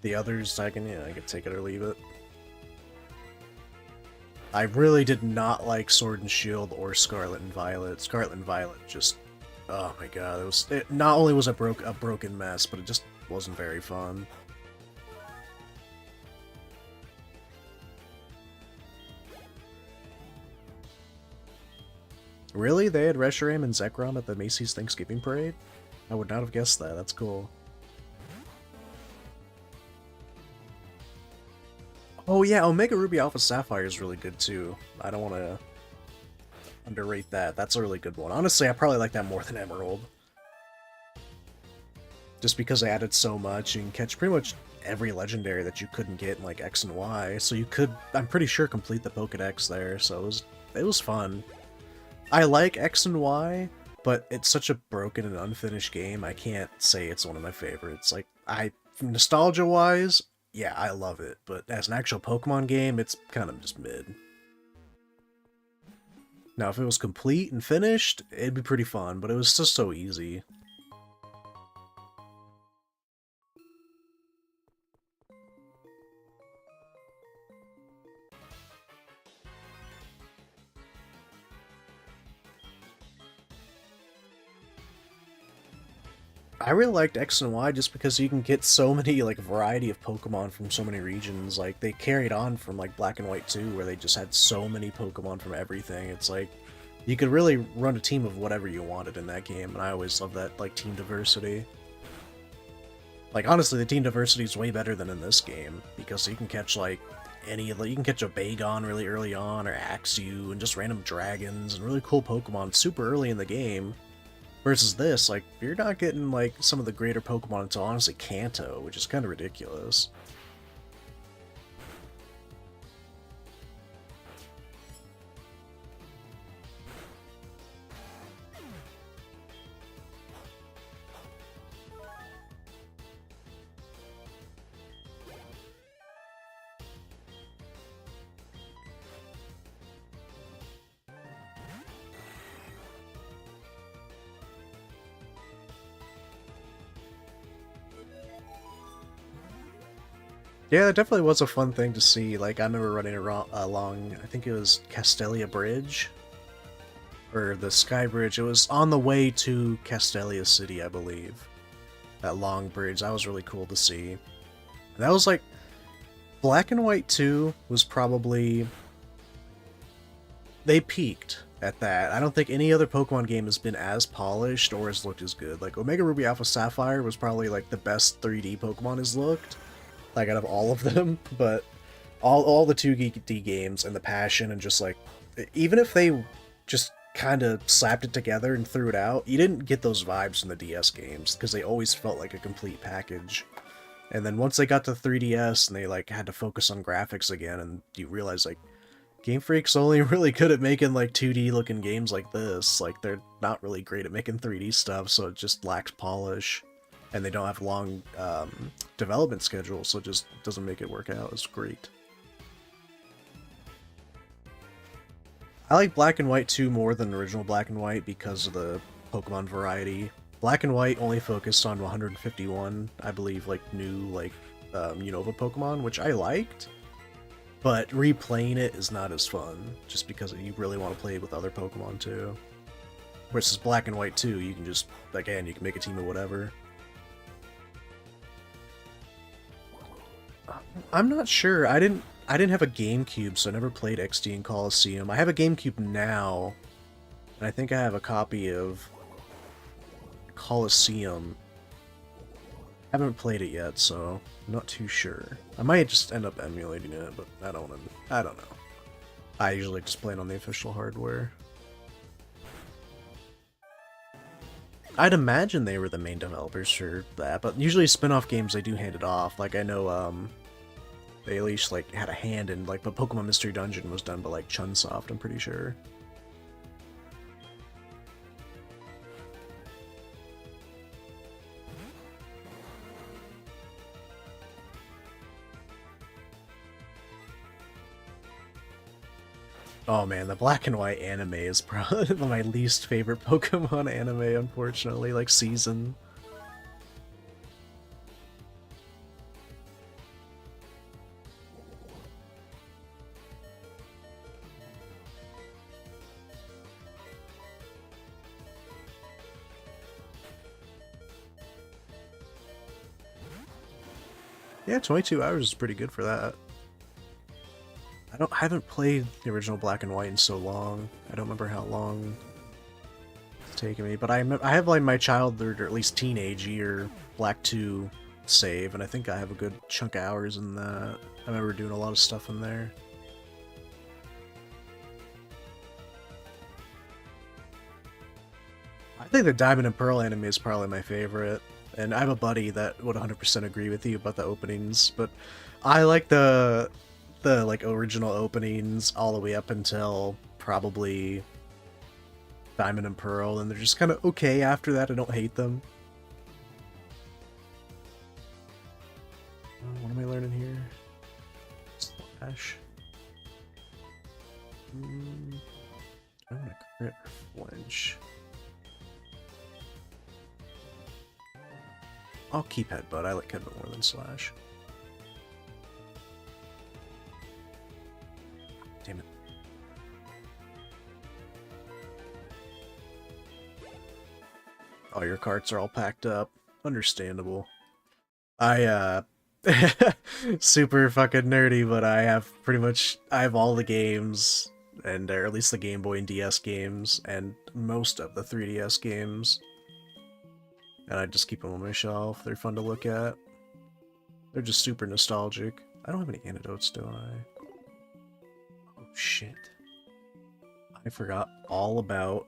The others, I can take it or leave it. I really did not like Sword and Shield or Scarlet and Violet. Scarlet and Violet just, oh my god, it not only was a broken mess, but it just wasn't very fun. Really? They had Reshiram and Zekrom at the Macy's Thanksgiving Parade? I would not have guessed that. That's cool. Oh yeah, Omega Ruby Alpha Sapphire is really good too. I don't want to underrate that. That's a really good one. Honestly, I probably like that more than Emerald. Just because they added so much, you can catch pretty much every legendary that you couldn't get in like X and Y. So you could, I'm pretty sure, complete the Pokedex there. So it was fun. I like X and Y, but it's such a broken and unfinished game. I can't say it's one of my favorites. Like nostalgia-wise, yeah, I love it, but as an actual Pokemon game, it's kind of just mid. Now, if it was complete and finished, it'd be pretty fun, but it was just so easy. I really liked X and Y just because you can get so many, like, variety of Pokemon from so many regions. Like, they carried on from, like, Black and White 2, where they just had so many Pokemon from everything. It's like, you could really run a team of whatever you wanted in that game, and I always love that, like, team diversity. Like, honestly, the team diversity is way better than in this game, because you can catch, like, you can catch a Bagon really early on, or Axew, and just random dragons, and really cool Pokemon super early in the game. Versus this, like, you're not getting, like, some of the greater Pokemon until, honestly, Kanto, which is kind of ridiculous. Yeah, it definitely was a fun thing to see. Like, I remember running along, I think it was Castelia Bridge, or the Sky Bridge. It was on the way to Castelia City, I believe. That long bridge, that was really cool to see. And that was like, Black and White 2 was probably... They peaked at that. I don't think any other Pokemon game has been as polished or has looked as good. Like, Omega Ruby Alpha Sapphire was probably like the best 3D Pokemon has looked. Like, out of all of them, but all the 2D games and the passion and just like, even if they just kind of slapped it together and threw it out, you didn't get those vibes from the DS games because they always felt like a complete package. And then once they got to 3DS and they like had to focus on graphics again, and you realize like Game Freak's only really good at making like 2D looking games like this. Like, they're not really great at making 3D stuff, so it just lacks polish. And they don't have long development schedules, so it just doesn't make it work out as great. I like Black and White 2 more than original Black and White because of the Pokemon variety. Black and White only focused on 151, I believe, like, new, like, Unova Pokemon, which I liked, but replaying it is not as fun, just because you really want to play it with other Pokemon, too. Versus Black and White 2, you can just, again, you can make a team of whatever. I'm not sure. I didn't have a GameCube, so I never played XD and Coliseum. I have a GameCube now, and I think I have a copy of Coliseum. haven't played it yet, so I'm not too sure. I might just end up emulating it, but I don't know. I usually just play it on the official hardware. I'd imagine they were the main developers for that, but usually spin-off games they do hand it off. Like I know they at least like had a hand in like, but Pokemon Mystery Dungeon was done by like Chunsoft, I'm pretty sure. Oh man, the black and white anime is probably my least favorite Pokemon anime, unfortunately, like season. Yeah, 22 hours is pretty good for that. I haven't played the original Black and White in so long. I don't remember how long it's taken me, but I have like my childhood or at least teenage year Black 2 save, and I think I have a good chunk of hours in that. I remember doing a lot of stuff in there. I think the Diamond and Pearl anime is probably my favorite, and I have a buddy that would 100% agree with you about the openings, but I like the like original openings all the way up until probably Diamond and Pearl, and they're just kind of okay after that. I don't hate them. What am I learning here? Slash. I'm gonna crit flinch. I'll keep Headbutt. I like Headbutt more than Slash. Damn it. Oh, your carts are all packed up. Understandable. I, super fucking nerdy, but I have all the games, and or at least the Game Boy and DS games, and most of the 3DS games. And I just keep them on my shelf. They're fun to look at. They're just super nostalgic. I don't have any antidotes, do I? Oh, shit. I forgot all about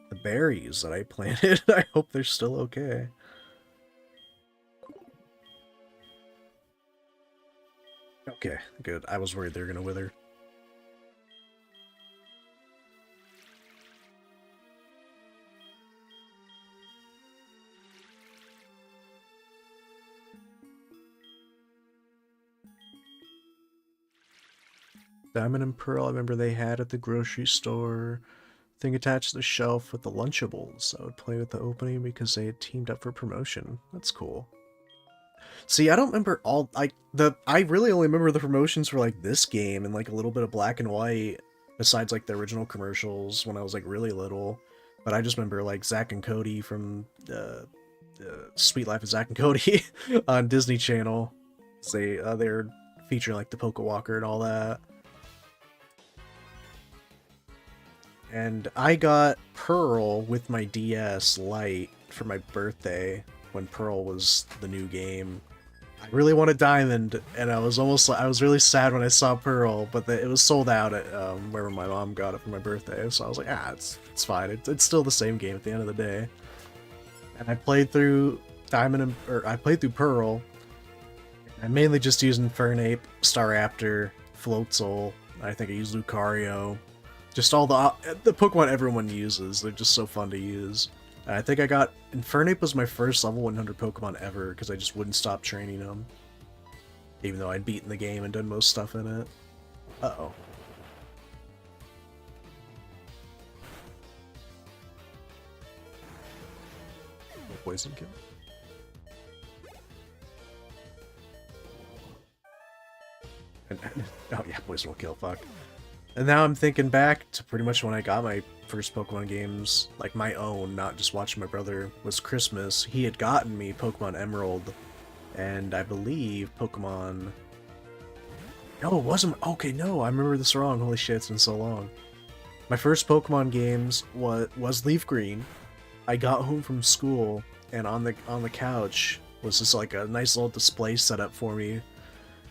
the berries that I planted. I hope they're still okay. Okay, good. I was worried they were gonna wither. Diamond and Pearl, I remember they had at the grocery store. Thing attached to the shelf with the Lunchables. I would play with the opening because they had teamed up for promotion. That's cool. See, I don't remember I really only remember the promotions for like this game and like a little bit of Black and White, besides like the original commercials when I was like really little. But I just remember like Zack and Cody from the Sweet Life of Zack and Cody on Disney Channel. They're featuring like the Pokewalker and all that. And I got Pearl with my DS Lite for my birthday when Pearl was the new game. I really wanted Diamond, and I was really sad when I saw Pearl, but it was sold out at wherever my mom got it for my birthday. So I was like, it's fine. It's still the same game at the end of the day. And I played through I played through Pearl. I mainly just used Infernape, Staraptor, Floatzel. I think I used Lucario. Just all the Pokemon everyone uses. They're just so fun to use. I think I got... Infernape was my first level 100 Pokemon ever, because I just wouldn't stop training them. Even though I'd beaten the game and done most stuff in it. Uh-oh. Poison kill. Oh yeah, poison will kill, fuck. And now I'm thinking back to pretty much when I got my first Pokemon games, like my own, not just watching my brother, was Christmas. He had gotten me Pokemon Emerald, and I believe Pokemon... No, it wasn't... Okay, no, I remember this wrong. Holy shit, it's been so long. My first Pokemon games was Leaf Green. I got home from school, and on the couch, was just like a nice little display setup for me.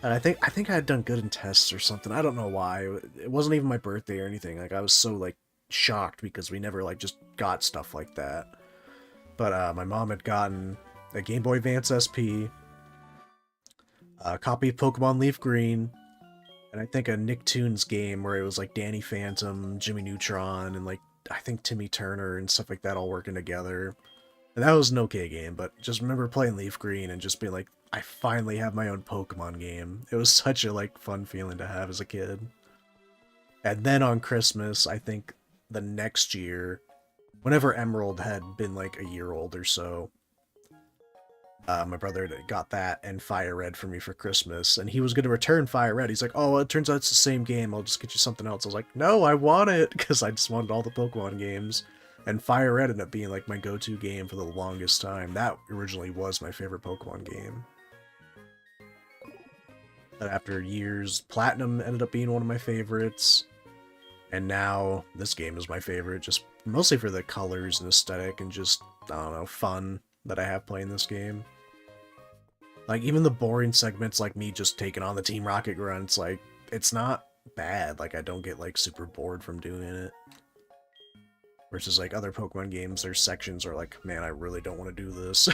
And I think I had done good in tests or something. I don't know why. It wasn't even my birthday or anything. Like I was so like shocked because we never like just got stuff like that. But my mom had gotten a Game Boy Advance SP, a copy of Pokemon Leaf Green, and I think a Nicktoons game where it was like Danny Phantom, Jimmy Neutron, and like I think Timmy Turner and stuff like that all working together. And that was an okay game, but just remember playing Leaf Green and just being like, I finally have my own Pokemon game. It was such a like fun feeling to have as a kid. And then on Christmas, I think the next year, whenever Emerald had been like a year old or so, my brother got that and Fire Red for me for Christmas, and he was going to return Fire Red. He's like, "Oh, well, it turns out it's the same game. I'll just get you something else." I was like, "No, I want it," because I just wanted all the Pokemon games. And Fire Red ended up being like my go-to game for the longest time. That originally was my favorite Pokemon game. But after years, Platinum ended up being one of my favorites. And now this game is my favorite, just mostly for the colors and aesthetic and just, I don't know, fun that I have playing this game. Like, even the boring segments, like me just taking on the Team Rocket grunts, like, it's not bad. Like, I don't get, like, super bored from doing it. Versus, like, other Pokemon games, their sections are like, man, I really don't want to do this.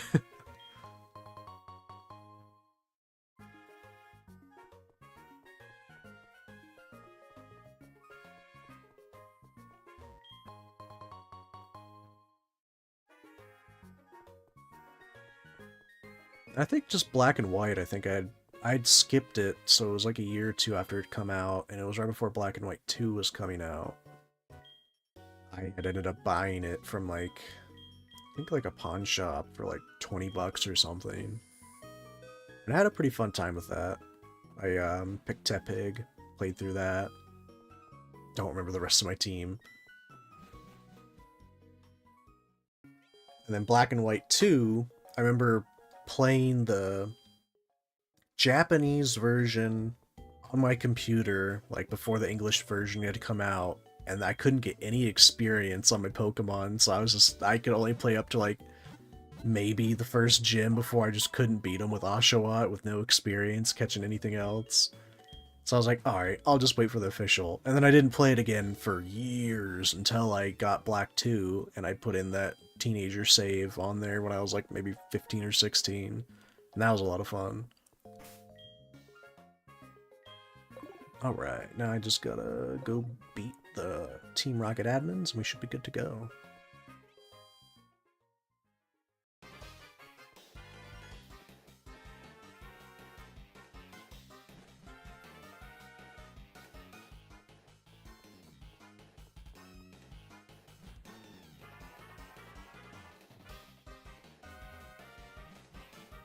I think just Black and White, I think I'd skipped it, so it was like a year or two after it come out, and it was right before Black and White 2 was coming out. I had ended up buying it from like, I think like a pawn shop for like 20 bucks or something. And I had a pretty fun time with that. I picked Tepig, played through that. Don't remember the rest of my team. And then Black and White 2, I remember playing the Japanese version on my computer, like before the English version had to come out, and I couldn't get any experience on my Pokemon, so I could only play up to like maybe the first gym before I just couldn't beat him with Oshawott with no experience catching anything else. So I was like, alright, I'll just wait for the official. And then I didn't play it again for years until I got Black 2, and I put in that teenager save on there when I was like maybe 15 or 16. And that was a lot of fun. Alright, now I just gotta go beat the Team Rocket admins, and we should be good to go.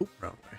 Oop, wrong way.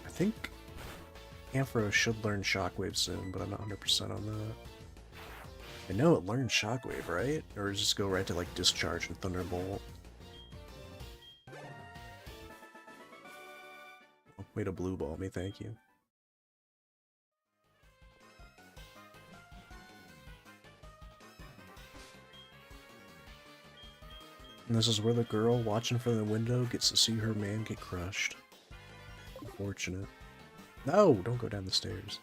I think Ampharos should learn Shockwave soon, but I'm not 100% on that. I know it learned Shockwave, right? Or does it just go right to like Discharge and Thunderbolt? Oh, way to blue ball me, thank you. And this is where the girl watching from the window gets to see her man get crushed. Unfortunate. No, don't go down the stairs.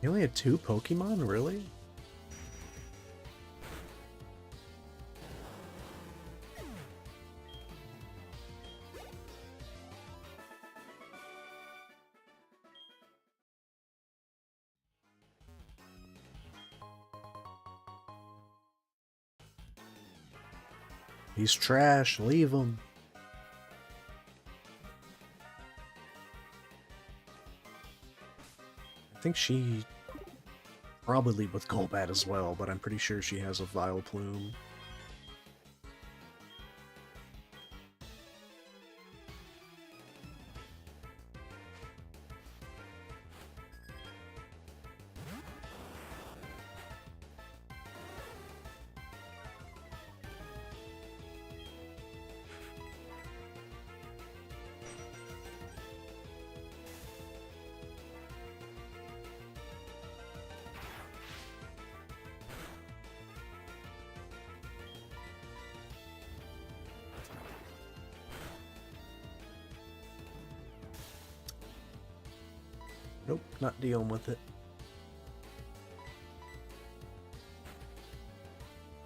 He only had 2 Pokemon? Really? He's trash, leave him. I think she probably lead with Golbat as well, but I'm pretty sure she has a Vileplume. Nope, not dealing with it.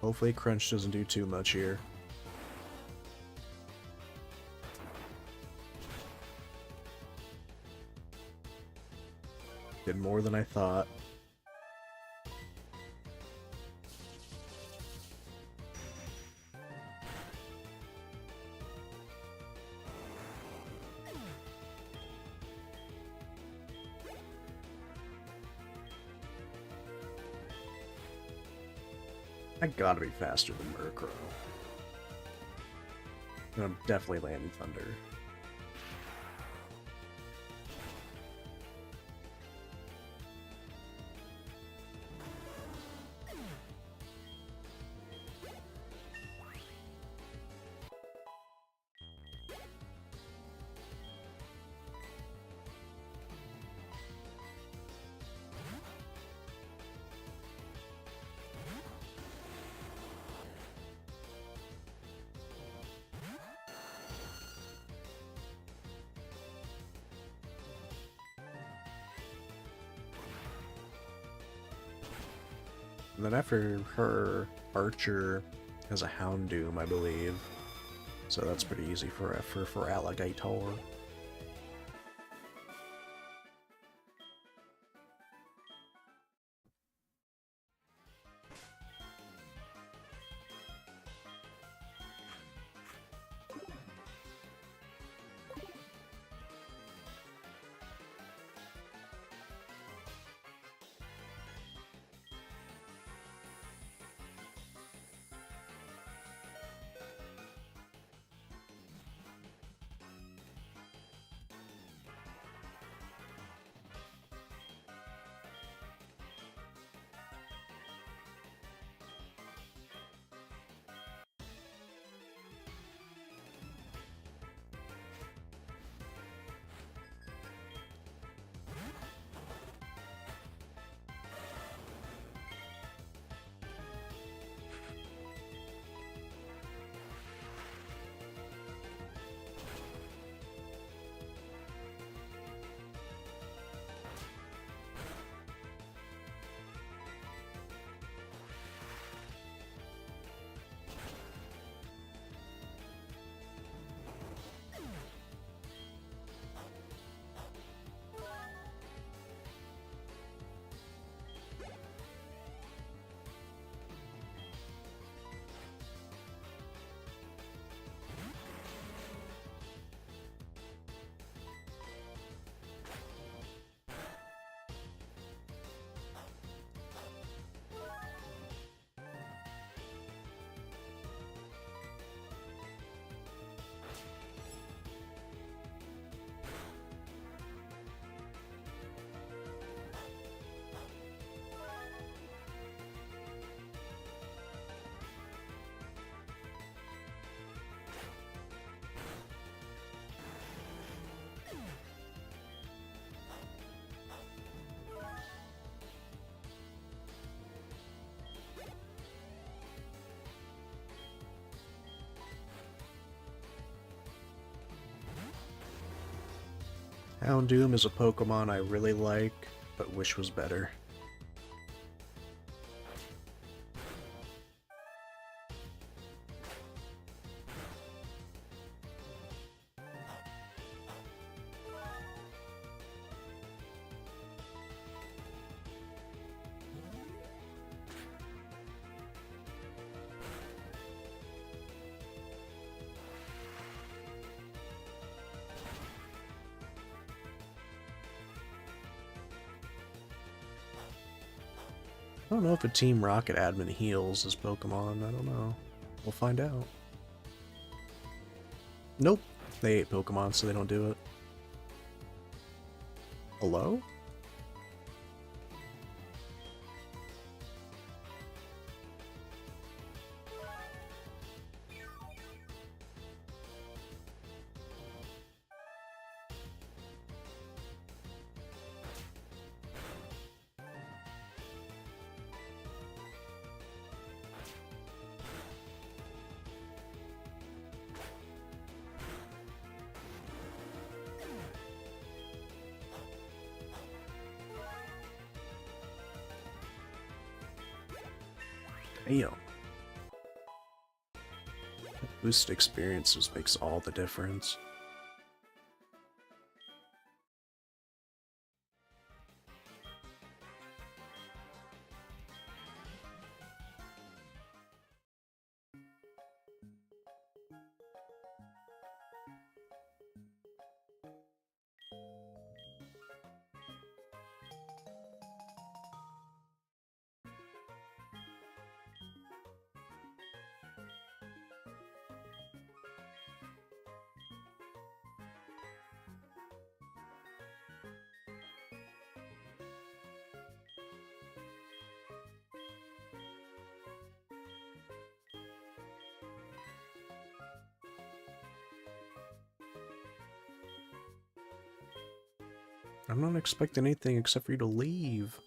Hopefully Crunch doesn't do too much here. Did more than I thought. I gotta be faster than Murkrow. I'm definitely landing Thunder. And then after her, Archer has a Houndoom, I believe. So that's pretty easy for Alligator. Houndoom is a Pokemon I really like, but wish was better. I don't know if a Team Rocket admin heals his Pokemon. I don't know. We'll find out. Nope. They ate Pokemon, so they don't do it. Hello? Damn. Boosted experiences makes all the difference. I'm not expecting anything except for you to leave.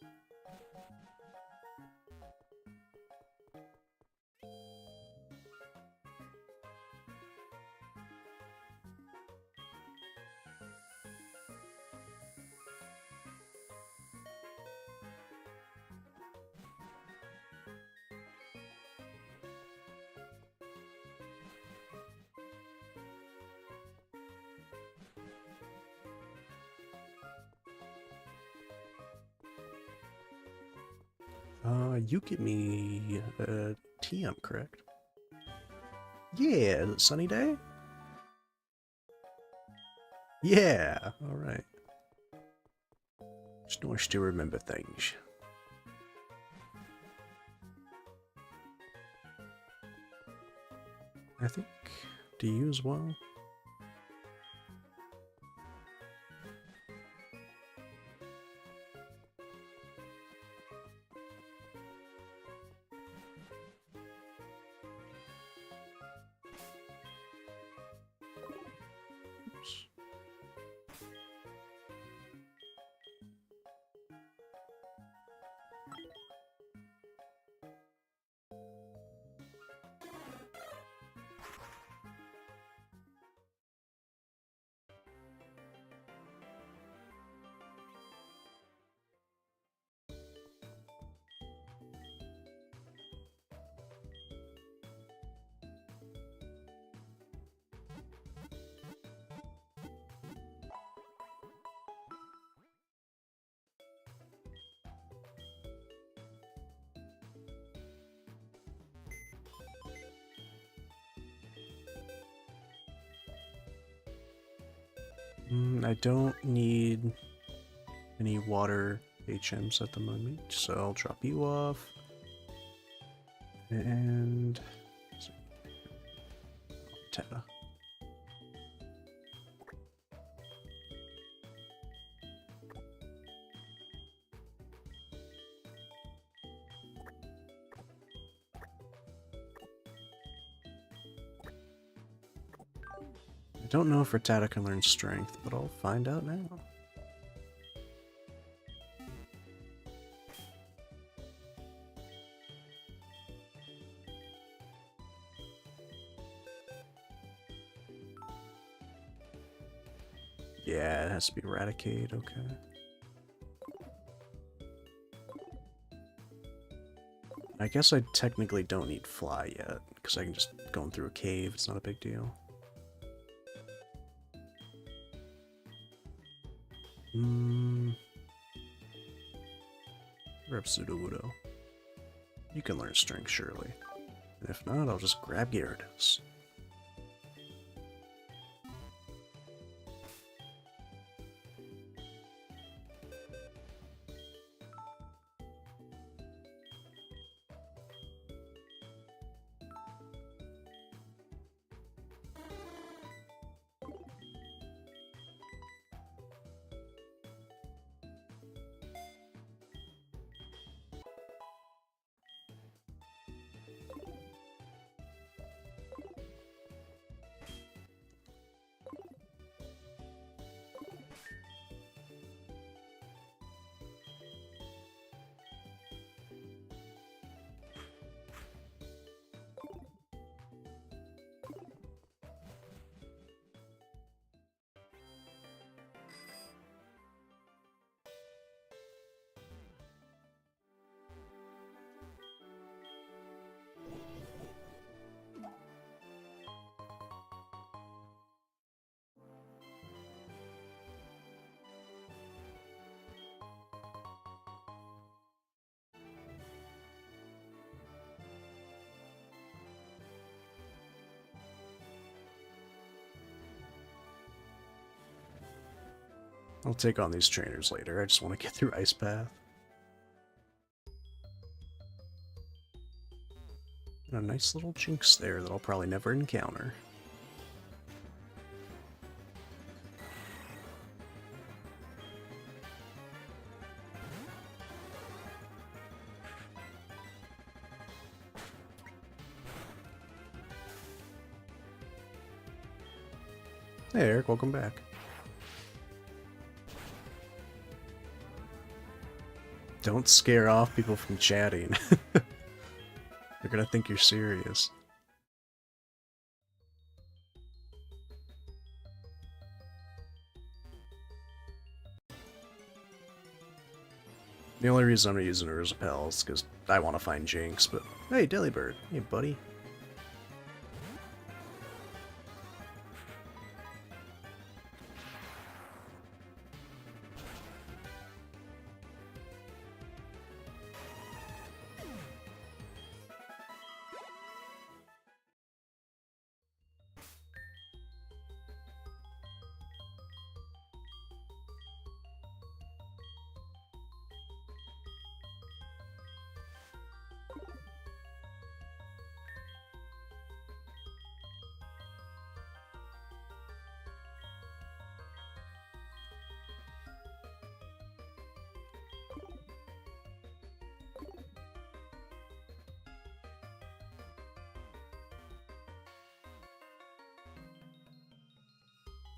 You give me a TM, correct? Yeah, is it sunny day? Yeah, alright. Just nice to remember things. I think, do you as well? I don't need any water HMs at the moment, so I'll drop you off. And... Teta. I don't know if Rattata can learn Strength, but I'll find out now. Yeah, it has to be Eradicate, okay. I guess I technically don't need Fly yet, because I can just go in through a cave, it's not a big deal. Grab Sudowoodo. You can learn Strength, surely. And if not, I'll just grab Gyarados. I'll take on these trainers later. I just want to get through Ice Path. And a nice little Jinx there that I'll probably never encounter. Hey Eric, welcome back. Don't scare off people from chatting. They're gonna think you're serious. The only reason I'm using her as a pal is because I want to find Jinx, but hey, Delibird. Hey, buddy.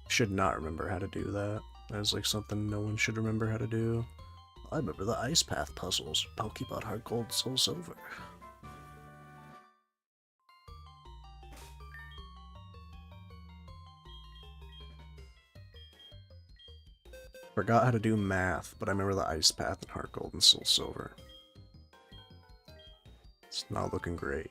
Should not remember how to do that. That is like something no one should remember how to do. I remember the Ice Path puzzles. Pokeball Heart Gold, Soul Silver. Forgot how to do math, but I remember the Ice Path and Heart Gold and Soul Silver. It's not looking great.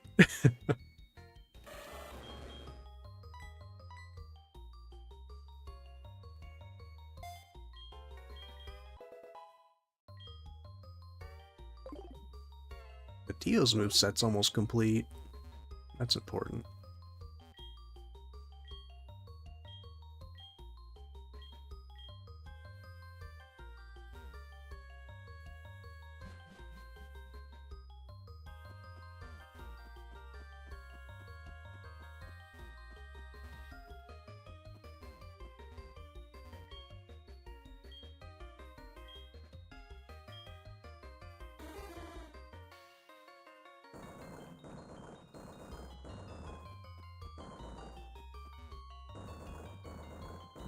The Dio's moveset's almost complete. That's important.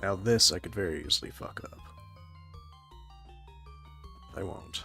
Now this I could very easily fuck up. I won't.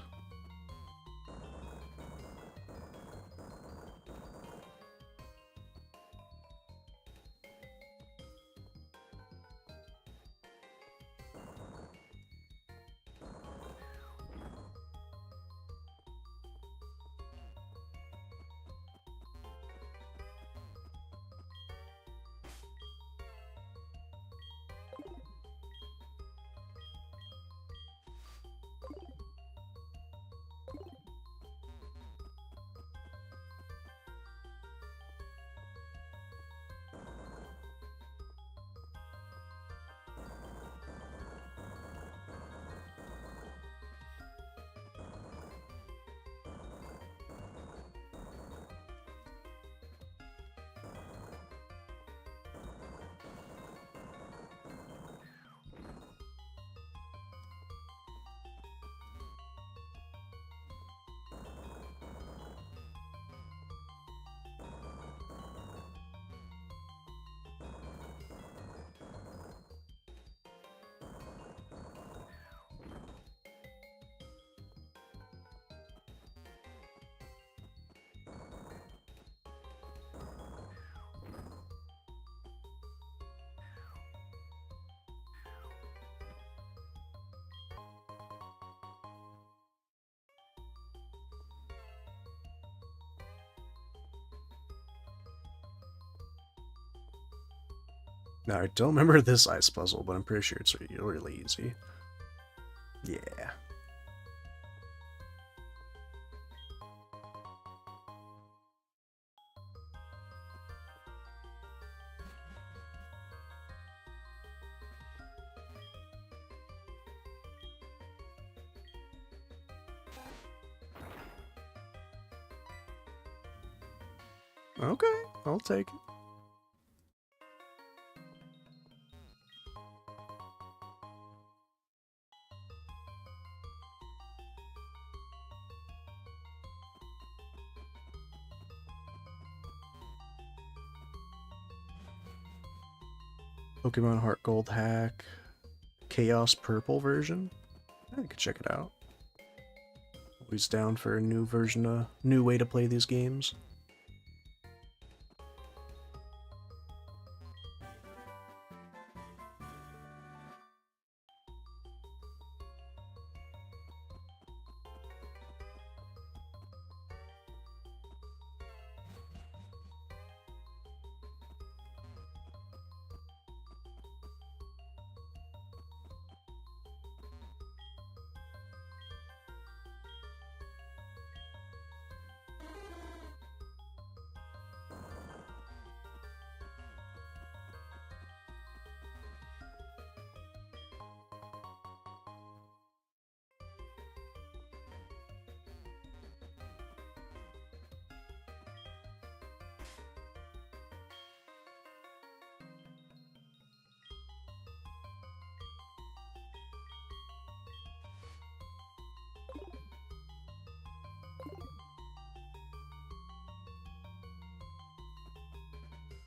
Now, I don't remember this ice puzzle, but I'm pretty sure it's really easy. Yeah. Okay, I'll take it. Pokemon Heart Gold hack. Chaos Purple version. I could check it out. Always down for a new version, a new way to play these games.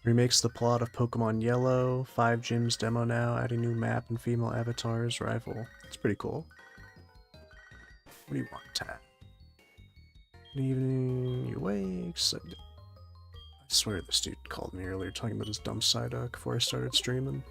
Remakes the plot of Pokemon Yellow, 5 gyms demo now, adding new map and female avatars, rival. It's pretty cool. What do you want, Tat? Good evening, you awake? I swear this dude called me earlier talking about his dumb Psyduck before I started streaming.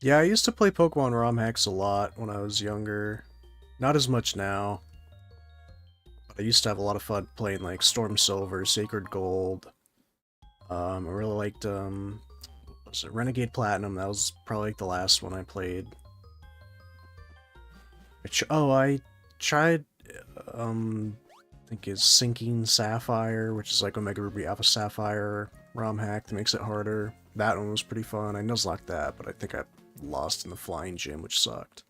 Yeah, I used to play Pokemon ROM hacks a lot when I was younger. Not as much now. But I used to have a lot of fun playing like Storm Silver, Sacred Gold. I really liked what was it, Renegade Platinum? That was probably like the last one I played. I tried I think it's Sinking Sapphire, which is like Omega Ruby Alpha Sapphire ROM hack that makes it harder. That one was pretty fun. I nuzlocked that, but I think I lost in the flying gym, which sucked.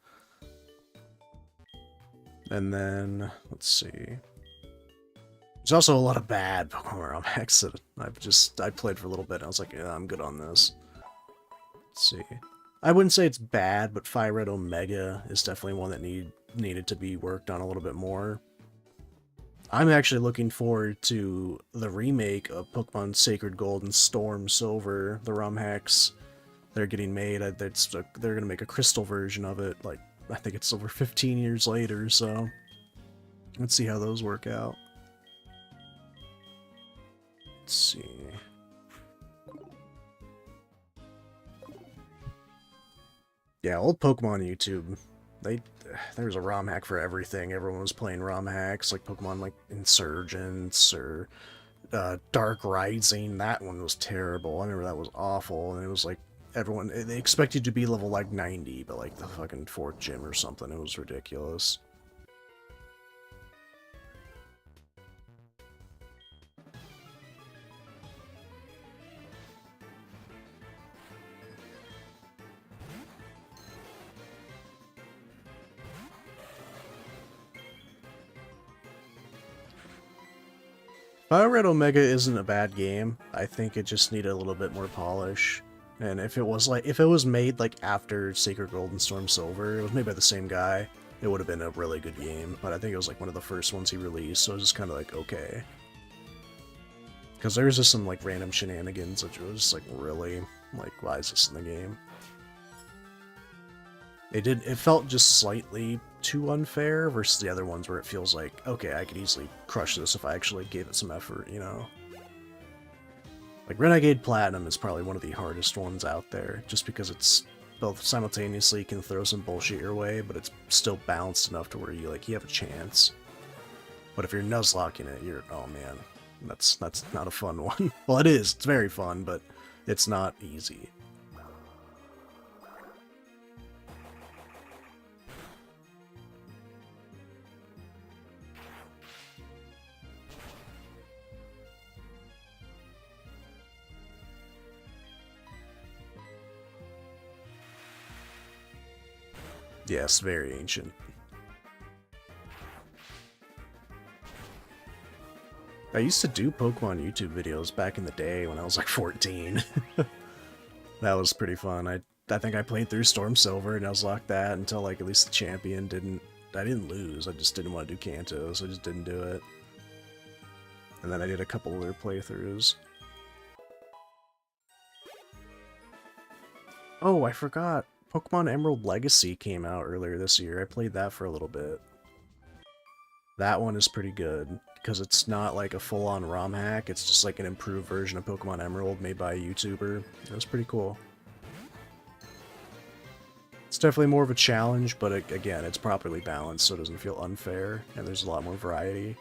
And then, let's see. There's also a lot of bad Pokemon ROM hacks that I played for a little bit and I was like, yeah, I'm good on this. Let's see. I wouldn't say it's bad, but Fire Red Omega is definitely one that needed to be worked on a little bit more. I'm actually looking forward to the remake of Pokemon Sacred Gold and Storm Silver, the ROM hacks they're getting made. They're going to make a crystal version of it, like, I think it's over 15 years later, so let's see how those work out. Let's see. Yeah, old Pokemon YouTube, there's a ROM hack for everything. Everyone was playing ROM hacks, like Pokemon like Insurgents or Dark Rising. That one was terrible. I remember that was awful, and it was like everyone, they expected to be level like 90, but like the fucking 4th gym or something. It was ridiculous. Fire Red Omega isn't a bad game. I think it just needed a little bit more polish. And if it was made like after Sacred Gold and Storm Silver, it was made by the same guy, it would have been a really good game. But I think it was like one of the first ones he released, so it was just kind of like, okay. Because there was just some like random shenanigans, which was just like, really? Like, why is this in the game? It felt just slightly too unfair versus the other ones where it feels like, okay, I could easily crush this if I actually gave it some effort, you know? Like, Renegade Platinum is probably one of the hardest ones out there, just because it's both simultaneously can throw some bullshit your way, but it's still balanced enough to where you have a chance. But if you're nuzlocking it, oh man. That's not a fun one. Well, it is. It's very fun, but it's not easy. Yes, very ancient. I used to do Pokemon YouTube videos back in the day when I was like 14. That was pretty fun. I think I played through Storm Silver and I was like that until like at least the champion didn't... I didn't lose, I just didn't want to do Kanto, so I just didn't do it. And then I did a couple other playthroughs. Oh, I forgot. Pokemon Emerald Legacy came out earlier this year. I played that for a little bit. That one is pretty good, because it's not like a full-on ROM hack, it's just like an improved version of Pokemon Emerald made by a YouTuber. It was pretty cool. It's definitely more of a challenge, but again, it's properly balanced so it doesn't feel unfair, and there's a lot more variety.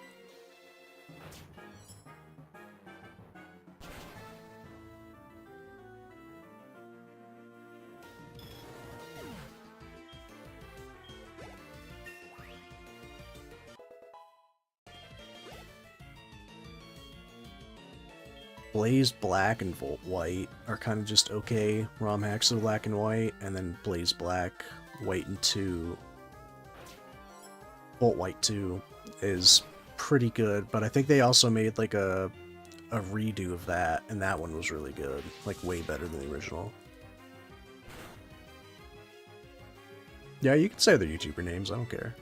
Blaze Black and Volt White are kind of just okay ROM hacks of Black and White, and then Blaze Black, White and 2, Volt White 2 is pretty good, but I think they also made like a redo of that, and that one was really good, like way better than the original. Yeah, you can say their YouTuber names, I don't care.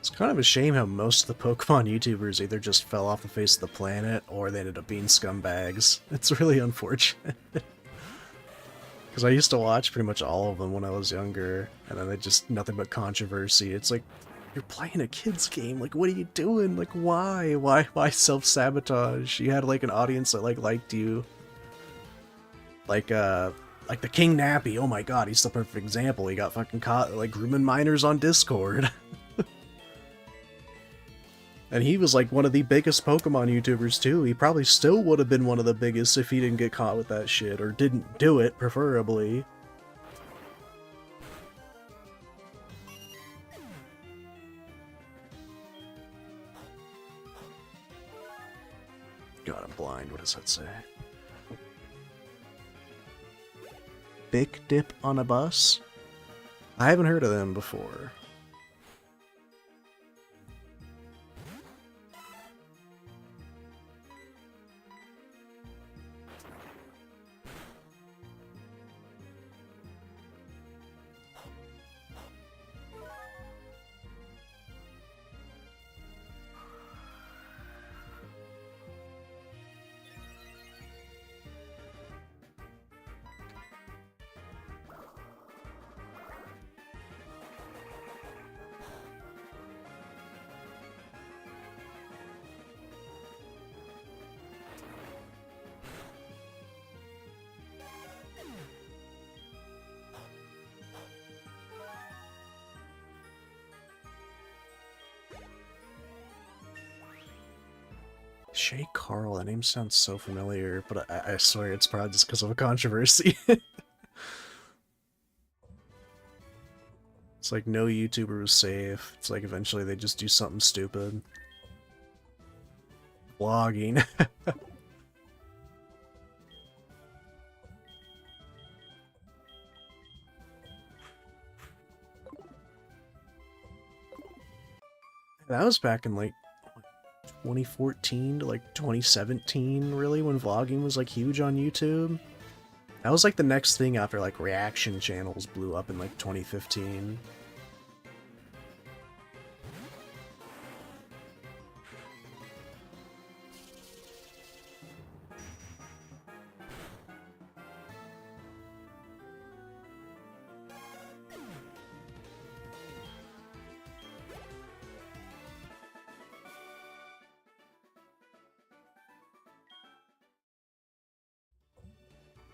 It's kind of a shame how most of the Pokemon YouTubers either just fell off the face of the planet or they ended up being scumbags. It's really unfortunate. Because I used to watch pretty much all of them when I was younger, and then they just nothing but controversy. It's like, you're playing a kid's game, like what are you doing? Like why? Why self-sabotage? You had like an audience that like liked you. Like the King Nappy, oh my god, he's the perfect example. He got fucking caught like grooming minors on Discord. And he was like one of the biggest Pokemon YouTubers too. He probably still would have been one of the biggest if he didn't get caught with that shit, or didn't do it, preferably. God, I'm blind. What does that say? Big Dip on a Bus? I haven't heard of them before. Shay Carl, that name sounds so familiar, but I swear it's probably just because of a controversy. It's like no YouTuber was safe. It's like eventually they just do something stupid. Vlogging. That was back in like 2014 to like 2017, really, when vlogging was like huge on YouTube. That was like the next thing after like reaction channels blew up in like 2015.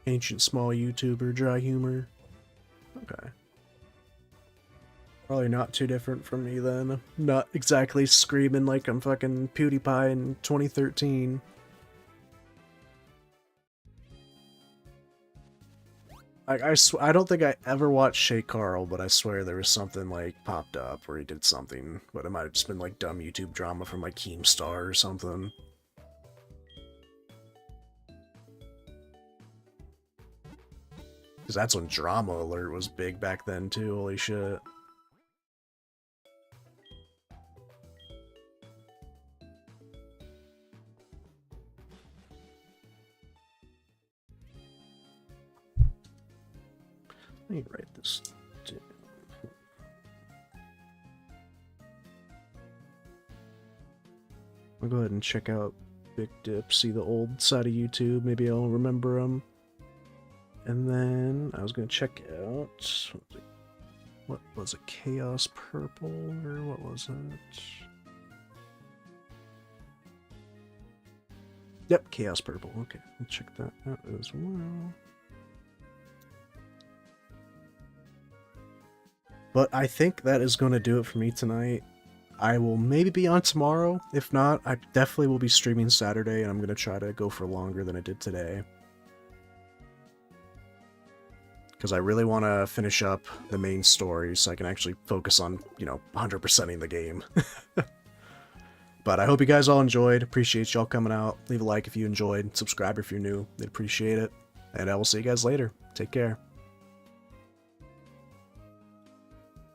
Ancient small YouTuber, dry humor. Okay. Probably not too different from me then. Not exactly screaming like I'm fucking PewDiePie in 2013. I don't think I ever watched Shay Carl, but I swear there was something like popped up where he did something, but it might have just been like dumb YouTube drama from like Keemstar or something. Because that's when Drama Alert was big back then too, holy shit. Let me write this down. I'll go ahead and check out Big Dip, see the old side of YouTube, maybe I'll remember him. And then I was gonna check out, what was it, Chaos Purple, or what was it? Yep, Chaos Purple, okay, I'll check that out as well. But I think that is going to do it for me tonight. I will maybe be on tomorrow. If not, I definitely will be streaming Saturday, and I'm going to try to go for longer than I did today. Because I really want to finish up the main story so I can actually focus on, you know, 100%ing the game. But I hope you guys all enjoyed. Appreciate y'all coming out. Leave a like if you enjoyed. Subscribe if you're new. They'd appreciate it. And I will see you guys later. Take care.